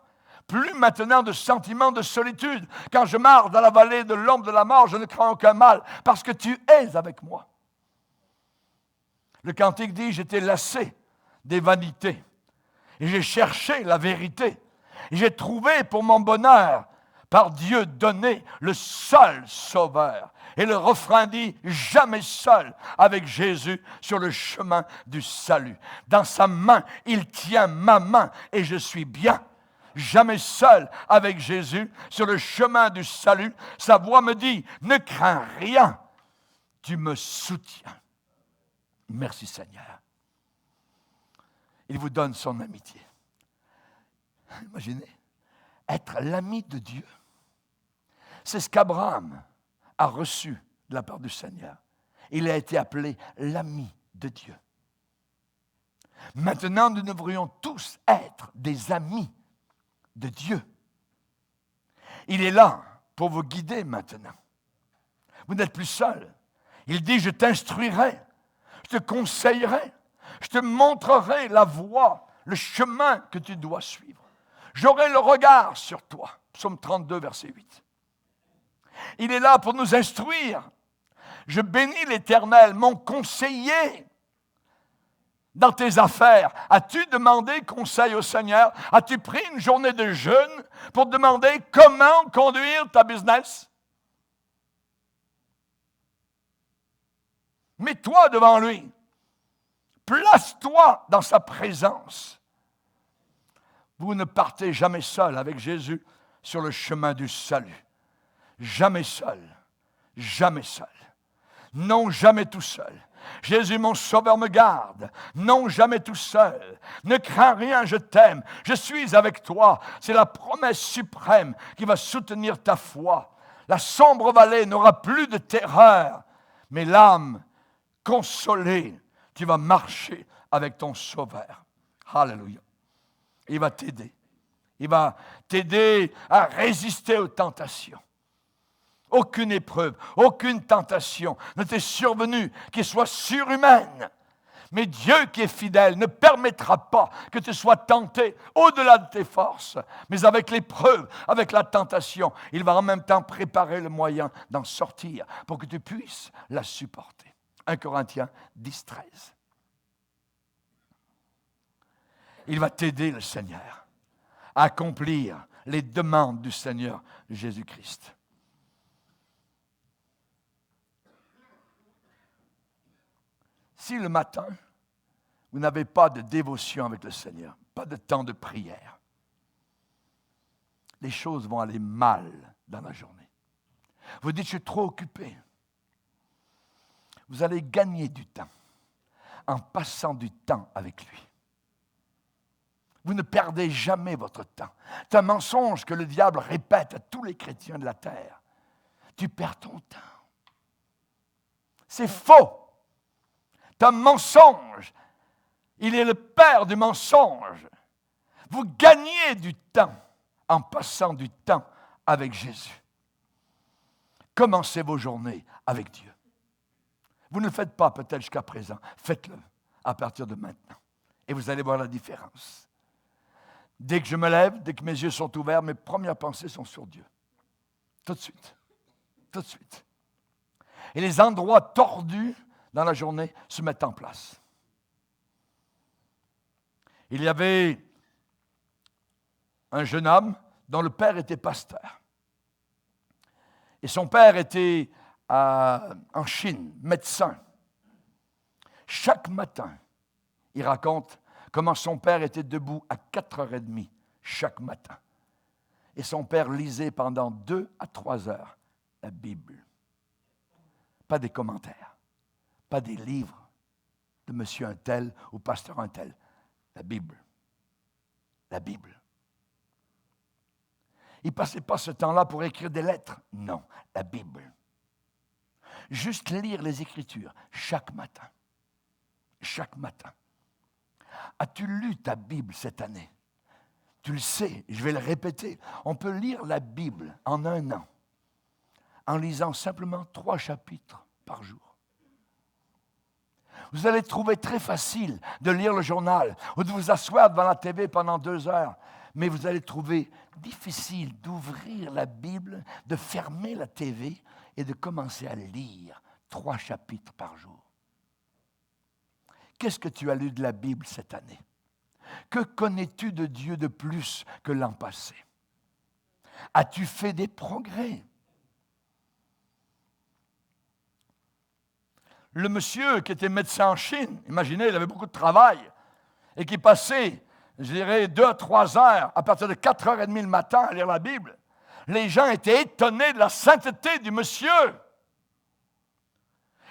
Plus maintenant de sentiments de solitude. Quand je marche dans la vallée de l'ombre de la mort, je ne crains aucun mal parce que tu es avec moi. Le cantique dit, j'étais lassé des vanités et j'ai cherché la vérité. Et j'ai trouvé pour mon bonheur par Dieu donné, le seul sauveur. Et le refrain dit, jamais seul avec Jésus sur le chemin du salut. Dans sa main, il tient ma main et je suis bien. Jamais seul avec Jésus sur le chemin du salut. Sa voix me dit, ne crains rien, tu me soutiens. Merci Seigneur. Il vous donne son amitié. Imaginez, être l'ami de Dieu. C'est ce qu'Abraham a reçu de la part du Seigneur. Il a été appelé l'ami de Dieu. Maintenant, nous devrions tous être des amis de Dieu. Il est là pour vous guider maintenant. Vous n'êtes plus seul. Il dit, je t'instruirai, je te conseillerai, je te montrerai la voie, le chemin que tu dois suivre. J'aurai le regard sur toi. Psaume 32, verset 8. Il est là pour nous instruire. Je bénis l'Éternel, mon conseiller dans tes affaires. As-tu demandé conseil au Seigneur? As-tu pris une journée de jeûne pour demander comment conduire ta business? Mets-toi devant lui. Place-toi dans sa présence. Vous ne partez jamais seul avec Jésus sur le chemin du salut. Jamais seul. Jamais seul. Non, jamais tout seul. Jésus, mon sauveur, me garde. Non, jamais tout seul. Ne crains rien, je t'aime. Je suis avec toi. C'est la promesse suprême qui va soutenir ta foi. La sombre vallée n'aura plus de terreur. Mais l'âme consolée, tu vas marcher avec ton sauveur. Alléluia. Il va t'aider. Il va t'aider à résister aux tentations. Aucune épreuve, aucune tentation ne t'est survenue qui soit surhumaine. Mais Dieu qui est fidèle ne permettra pas que tu sois tenté au-delà de tes forces. Mais avec l'épreuve, avec la tentation, il va en même temps préparer le moyen d'en sortir pour que tu puisses la supporter. 1 Corinthiens 10, 13. Il va t'aider, le Seigneur, à accomplir les demandes du Seigneur Jésus-Christ. Si le matin, vous n'avez pas de dévotion avec le Seigneur, pas de temps de prière, les choses vont aller mal dans la journée. Vous dites, je suis trop occupé. Vous allez gagner du temps en passant du temps avec lui. Vous ne perdez jamais votre temps. C'est un mensonge que le diable répète à tous les chrétiens de la terre. Tu perds ton temps. C'est faux. C'est un mensonge. Il est le père du mensonge. Vous gagnez du temps en passant du temps avec Jésus. Commencez vos journées avec Dieu. Vous ne le faites pas peut-être jusqu'à présent. Faites-le à partir de maintenant. Et vous allez voir la différence. Dès que je me lève, dès que mes yeux sont ouverts, mes premières pensées sont sur Dieu. Tout de suite. Tout de suite. Et les endroits tordus dans la journée se mettent en place. Il y avait un jeune homme dont le père était pasteur. Et son père était en Chine, médecin. Chaque matin, il raconte comment son père était debout à 4h30 chaque matin. Et son père lisait pendant 2 à 3 heures la Bible. Pas des commentaires, pas des livres de monsieur un tel ou pasteur un tel. La Bible. La Bible. Il ne passait pas ce temps-là pour écrire des lettres. Non, la Bible. Juste lire les Écritures chaque matin. Chaque matin. As-tu lu ta Bible cette année? Tu le sais, je vais le répéter. On peut lire la Bible en 1 an en lisant simplement 3 chapitres par jour. Vous allez trouver très facile de lire le journal ou de vous asseoir devant la TV pendant 2 heures. Mais vous allez trouver difficile d'ouvrir la Bible, de fermer la TV et de commencer à lire 3 chapitres par jour. Qu'est-ce que tu as lu de la Bible cette année? Que connais-tu de Dieu de plus que l'an passé? As-tu fait des progrès? Le monsieur qui était médecin en Chine, imaginez, il avait beaucoup de travail et qui passait, je dirais, 2 à 3 heures à partir de 4h30 le matin à lire la Bible. Les gens étaient étonnés de la sainteté du monsieur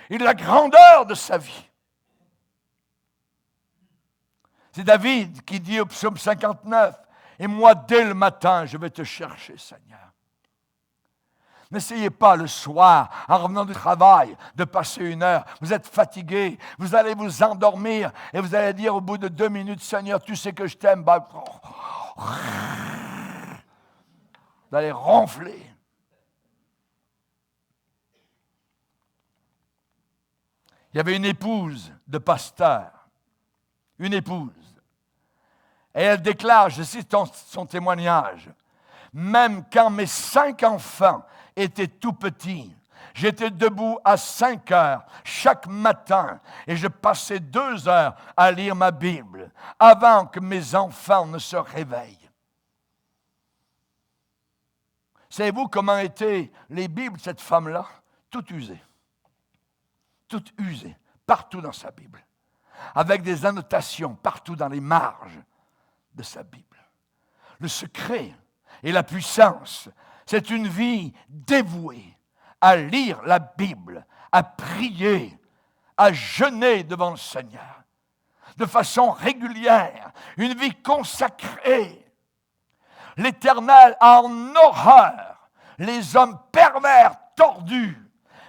et de la grandeur de sa vie. C'est David qui dit au psaume 59, « Et moi, dès le matin, je vais te chercher, Seigneur. » N'essayez pas le soir, en revenant du travail, de passer 1 heure. Vous êtes fatigué, vous allez vous endormir et vous allez dire au bout de 2 minutes, « Seigneur, tu sais que je t'aime. » Vous allez ronfler. Il y avait une épouse de pasteur. Une épouse. Et elle déclare, je cite son témoignage, « Même quand mes 5 enfants étaient tout petits, j'étais debout à 5 heures chaque matin et je passais 2 heures à lire ma Bible avant que mes enfants ne se réveillent. » Savez-vous comment étaient les Bibles de cette femme-là? Toutes usées. Toutes usées, partout dans sa Bible. Avec des annotations partout dans les marges de sa Bible. Le secret et la puissance, c'est une vie dévouée à lire la Bible, à prier, à jeûner devant le Seigneur, de façon régulière, une vie consacrée. L'Éternel a en horreur les hommes pervers, tordus,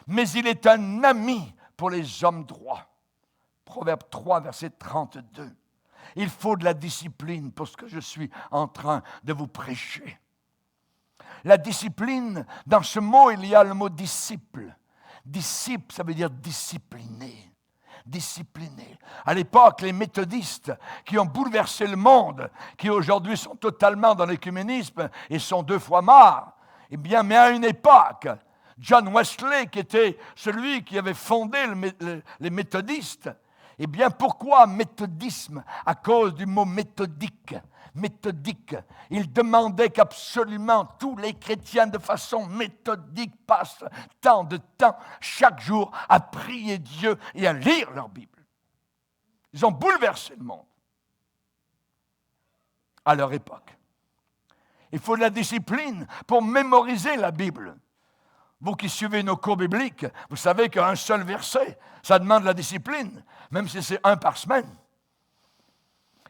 mais il est un ami pour les hommes droits. Proverbe 3, verset 32. Il faut de la discipline pour ce que je suis en train de vous prêcher. La discipline, dans ce mot, il y a le mot disciple. Disciple, ça veut dire discipliné. disciplinés. À l'époque, les méthodistes qui ont bouleversé le monde, qui aujourd'hui sont totalement dans l'écuménisme et sont 2 fois morts, eh bien, mais à une époque, John Wesley, qui était celui qui avait fondé les méthodistes, eh bien, pourquoi méthodisme? À cause du mot méthodique. Méthodique. Il demandait qu'absolument tous les chrétiens de façon méthodique passent tant de temps chaque jour à prier Dieu et à lire leur Bible. Ils ont bouleversé le monde à leur époque. Il faut de la discipline pour mémoriser la Bible. Vous qui suivez nos cours bibliques, vous savez qu'un seul verset, ça demande de la discipline, même si c'est 1 par semaine.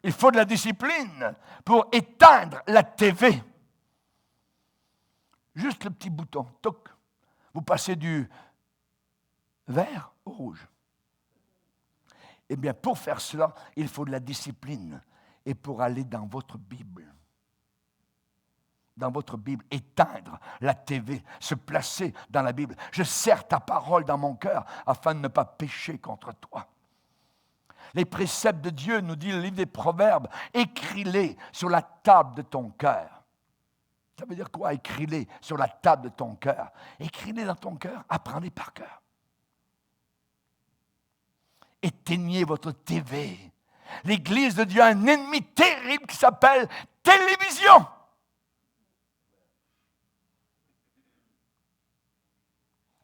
Il faut de la discipline pour éteindre la TV. Juste le petit bouton, toc. Vous passez du vert au rouge. Eh bien, pour faire cela, il faut de la discipline. Et pour aller dans votre Bible, éteindre la TV, se placer dans la Bible. Je serre ta parole dans mon cœur afin de ne pas pécher contre toi. Les préceptes de Dieu, nous dit le livre des Proverbes, écris-les sur la table de ton cœur. Ça veut dire quoi, écris-les sur la table de ton cœur? Écris-les dans ton cœur, apprends-les par cœur. Éteignez votre TV. L'Église de Dieu a un ennemi terrible qui s'appelle télévision.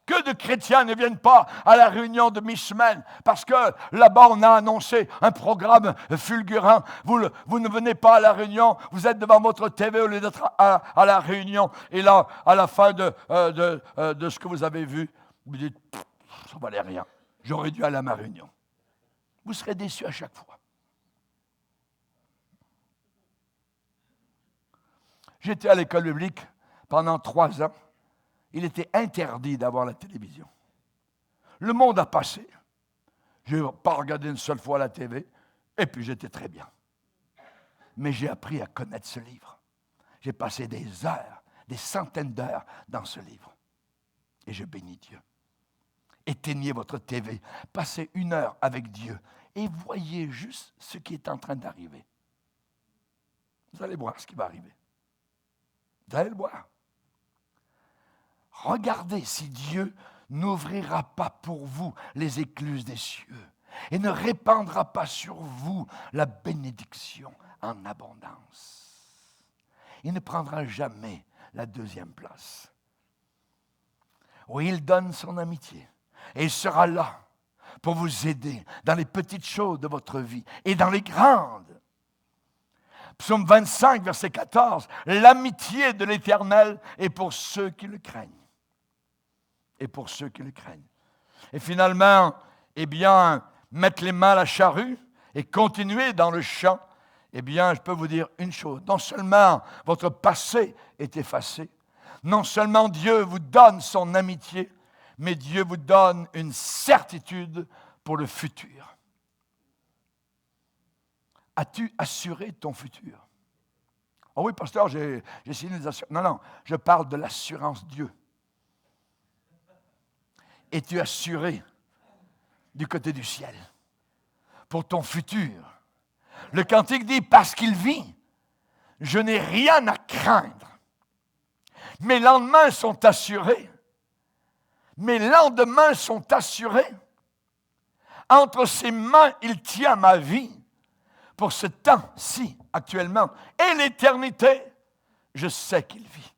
Que de chrétiens ne viennent pas à la réunion de mi-semaine parce que là-bas, on a annoncé un programme fulgurant. Vous ne venez pas à la réunion, vous êtes devant votre TV au lieu d'être à la réunion. Et là, à la fin de ce que vous avez vu, vous dites, ça ne valait rien. J'aurais dû aller à ma réunion. Vous serez déçus à chaque fois. J'étais à l'école biblique pendant 3 ans. Il était interdit d'avoir la télévision. Le monde a passé. Je n'ai pas regardé une seule fois la TV, et puis j'étais très bien. Mais j'ai appris à connaître ce livre. J'ai passé des heures, des centaines d'heures dans ce livre. Et je bénis Dieu. Éteignez votre TV, passez 1 heure avec Dieu, et voyez juste ce qui est en train d'arriver. Vous allez voir ce qui va arriver. Vous allez le voir. Regardez si Dieu n'ouvrira pas pour vous les écluses des cieux et ne répandra pas sur vous la bénédiction en abondance. Il ne prendra jamais la 2e place. Oui, il donne son amitié et il sera là pour vous aider dans les petites choses de votre vie et dans les grandes. Psaume 25, verset 14, « L'amitié de l'Éternel est pour ceux qui le craignent. » Et pour ceux qui le craignent. Et finalement, eh bien, mettre les mains à la charrue et continuer dans le champ, eh bien, je peux vous dire une chose. Non seulement votre passé est effacé, non seulement Dieu vous donne son amitié, mais Dieu vous donne une certitude pour le futur. As-tu assuré ton futur? Oh oui, pasteur, j'ai signé des assurances. Non, je parle de l'assurance Dieu. Es-tu assuré du côté du ciel pour ton futur? Le cantique dit, parce qu'il vit, je n'ai rien à craindre. Mes lendemains sont assurés. Mes lendemains sont assurés. Entre ses mains, il tient ma vie. Pour ce temps-ci, actuellement, et l'éternité, je sais qu'il vit.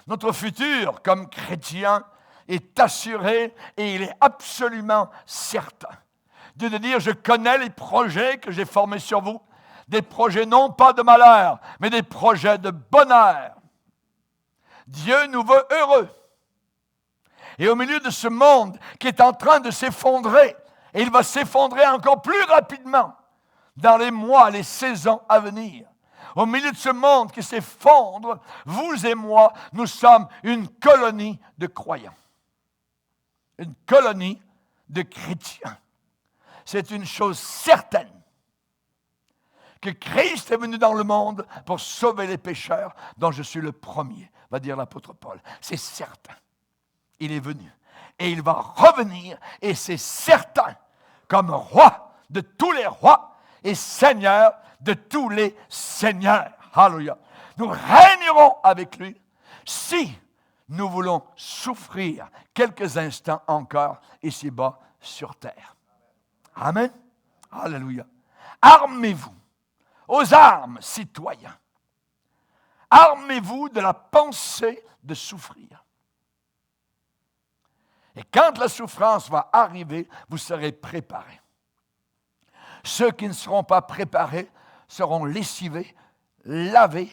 Notre futur, comme chrétien, est assuré et il est absolument certain. Dieu de dire, je connais les projets que j'ai formés sur vous, des projets non pas de malheur, mais des projets de bonheur. Dieu nous veut heureux. Et au milieu de ce monde qui est en train de s'effondrer, et il va s'effondrer encore plus rapidement dans les mois, les saisons à venir, au milieu de ce monde qui s'effondre, vous et moi, nous sommes une colonie de croyants. Une colonie de chrétiens. C'est une chose certaine que Christ est venu dans le monde pour sauver les pécheurs, dont je suis le premier, va dire l'apôtre Paul. C'est certain. Il est venu et il va revenir et c'est certain comme roi de tous les rois et Seigneur de tous les seigneurs. Alléluia. Nous régnerons avec lui si nous voulons souffrir quelques instants encore ici-bas sur terre. Amen. Alléluia. Armez-vous aux armes, citoyens. Armez-vous de la pensée de souffrir. Et quand la souffrance va arriver, vous serez préparés. Ceux qui ne seront pas préparés seront lessivés, lavés,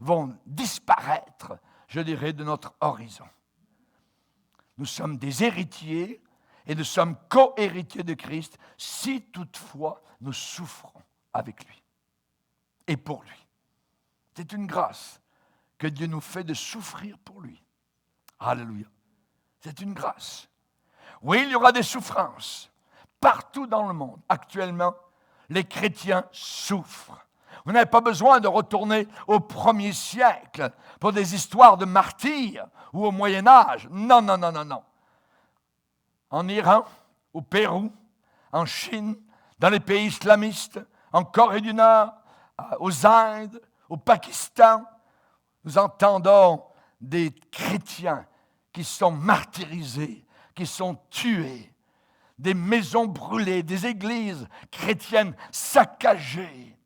vont disparaître, je dirais, de notre horizon. Nous sommes des héritiers et nous sommes co-héritiers de Christ si toutefois nous souffrons avec lui et pour lui. C'est une grâce que Dieu nous fait de souffrir pour lui. Alléluia. C'est une grâce. Oui, il y aura des souffrances partout dans le monde. Actuellement, les chrétiens souffrent. Vous n'avez pas besoin de retourner au 1er siècle pour des histoires de martyrs ou au Moyen Âge. Non, non, non, non, non. En Iran, au Pérou, en Chine, dans les pays islamistes, en Corée du Nord, aux Indes, au Pakistan, nous entendons des chrétiens qui sont martyrisés, qui sont tués, des maisons brûlées, des églises chrétiennes saccagées.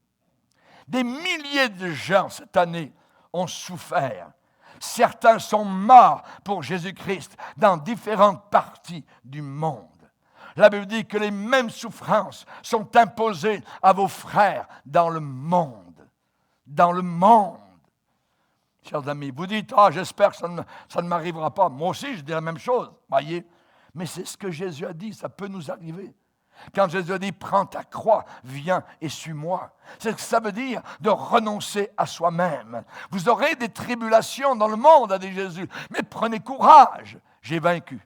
Des milliers de gens cette année ont souffert. Certains sont morts pour Jésus-Christ dans différentes parties du monde. La Bible dit que les mêmes souffrances sont imposées à vos frères dans le monde. Dans le monde. Chers amis, vous dites, j'espère que ça ne m'arrivera pas. Moi aussi, je dis la même chose, voyez. Mais c'est ce que Jésus a dit, ça peut nous arriver. Quand Jésus a dit, prends ta croix, viens et suis-moi. C'est ce que ça veut dire de renoncer à soi-même. Vous aurez des tribulations dans le monde, a dit Jésus, mais prenez courage, j'ai vaincu.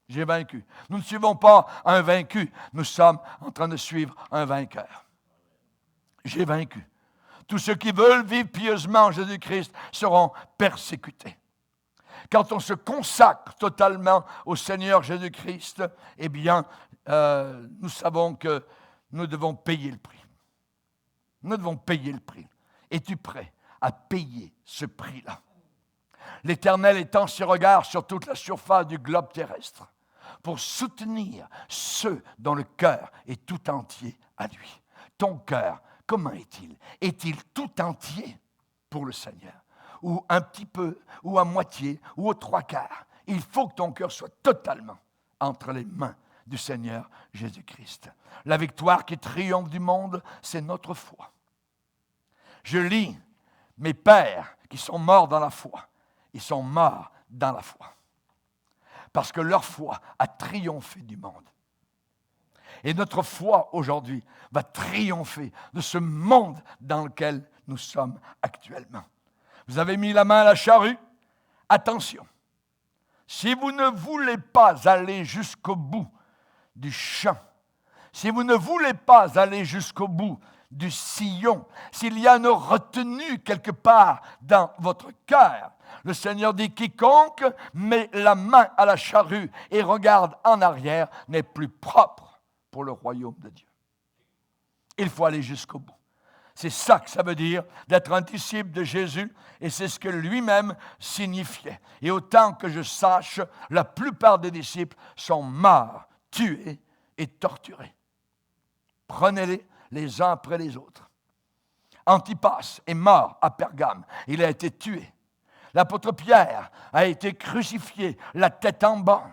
J'ai vaincu. Nous ne suivons pas un vaincu, nous sommes en train de suivre un vainqueur. J'ai vaincu. Tous ceux qui veulent vivre pieusement en Jésus-Christ seront persécutés. Quand on se consacre totalement au Seigneur Jésus-Christ, eh bien, nous savons que nous devons payer le prix. Nous devons payer le prix. Es-tu prêt à payer ce prix-là? L'Éternel étend ses regards sur toute la surface du globe terrestre pour soutenir ceux dont le cœur est tout entier à lui. Ton cœur, comment est-il? Est-il tout entier pour le Seigneur? Ou un petit peu, ou à moitié, ou aux 3/4? Il faut que ton cœur soit totalement entre les mains du Seigneur Jésus-Christ. La victoire qui triomphe du monde, c'est notre foi. Je lis mes pères qui sont morts dans la foi. Ils sont morts dans la foi. Parce que leur foi a triomphé du monde. Et notre foi aujourd'hui va triompher de ce monde dans lequel nous sommes actuellement. Vous avez mis la main à la charrue? Attention. Si vous ne voulez pas aller jusqu'au bout du champ, si vous ne voulez pas aller jusqu'au bout du sillon, s'il y a une retenue quelque part dans votre cœur, le Seigneur dit, quiconque met la main à la charrue et regarde en arrière n'est plus propre pour le royaume de Dieu. Il faut aller jusqu'au bout. C'est ça que ça veut dire d'être un disciple de Jésus, et c'est ce que lui-même signifiait. Et autant que je sache, la plupart des disciples sont morts, tués et torturés. Prenez-les les uns après les autres. Antipas est mort à Pergame, il a été tué. L'apôtre Pierre a été crucifié, la tête en bas.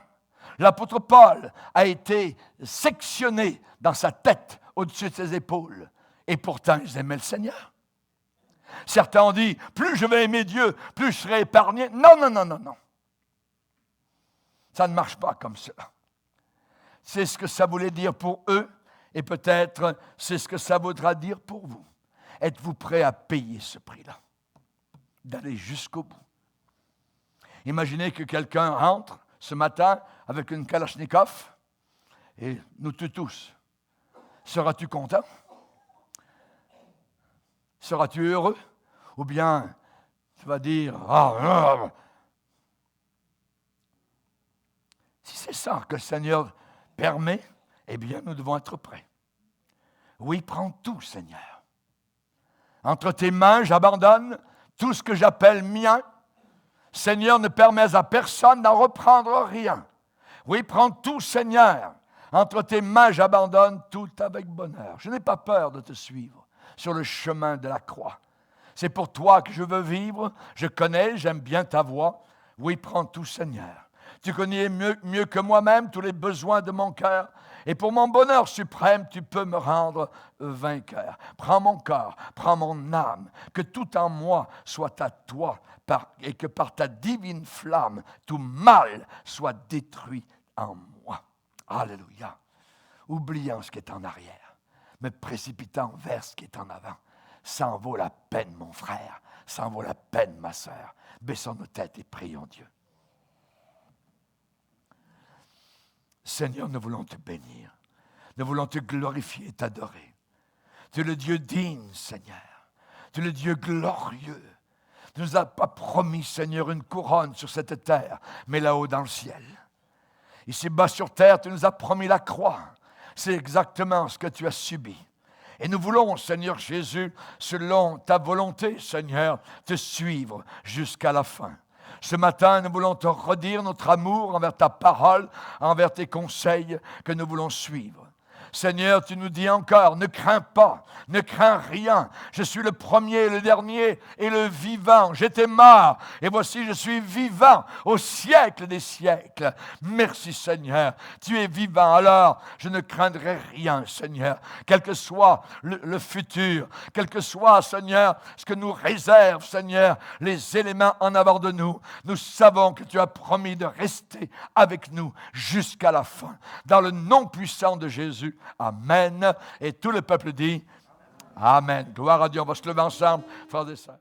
L'apôtre Paul a été sectionné dans sa tête, au-dessus de ses épaules. Et pourtant, ils aimaient le Seigneur. Certains ont dit, plus je vais aimer Dieu, plus je serai épargné. Non, non, non, non, non. Ça ne marche pas comme cela. C'est ce que ça voulait dire pour eux, et peut-être c'est ce que ça voudra dire pour vous. Êtes-vous prêt à payer ce prix-là? D'aller jusqu'au bout. Imaginez que quelqu'un rentre ce matin avec une Kalachnikov, et nous tuent tous. Seras-tu content? Seras-tu heureux? Ou bien tu vas dire, si c'est ça que le Seigneur permet, eh bien, nous devons être prêts. Oui, prends tout, Seigneur. Entre tes mains, j'abandonne tout ce que j'appelle mien. Seigneur, ne permets à personne d'en reprendre rien. Oui, prends tout, Seigneur. Entre tes mains, j'abandonne tout avec bonheur. Je n'ai pas peur de te suivre sur le chemin de la croix. C'est pour toi que je veux vivre. Je connais, j'aime bien ta voix. Oui, prends tout, Seigneur. Tu connais mieux que moi-même tous les besoins de mon cœur. Et pour mon bonheur suprême, tu peux me rendre vainqueur. Prends mon corps, prends mon âme, que tout en moi soit à toi, et que par ta divine flamme, tout mal soit détruit en moi. Alléluia. Oubliant ce qui est en arrière, me précipitant vers ce qui est en avant. Ça en vaut la peine, mon frère. Ça en vaut la peine, ma sœur. Baissons nos têtes et prions Dieu. Seigneur, nous voulons te bénir. Nous voulons te glorifier et t'adorer. Tu es le Dieu digne, Seigneur. Tu es le Dieu glorieux. Tu ne nous as pas promis, Seigneur, une couronne sur cette terre, mais là-haut dans le ciel. Ici bas sur terre, tu nous as promis la croix. C'est exactement ce que tu as subi. Et nous voulons, Seigneur Jésus, selon ta volonté, Seigneur, te suivre jusqu'à la fin. Ce matin, nous voulons te redire notre amour envers ta parole, envers tes conseils que nous voulons suivre. Seigneur, tu nous dis encore, ne crains pas, ne crains rien. Je suis le premier, le dernier et le vivant. J'étais mort et voici je suis vivant au siècle des siècles. Merci Seigneur, tu es vivant. Alors, je ne craindrai rien, Seigneur. Quel que soit le futur, quel que soit, Seigneur, ce que nous réserve, Seigneur, les éléments en avant de nous, nous savons que tu as promis de rester avec nous jusqu'à la fin. Dans le nom puissant de Jésus. Amen. Et tout le peuple dit Amen. Gloire à Dieu. On va se lever ensemble, frères et sœurs.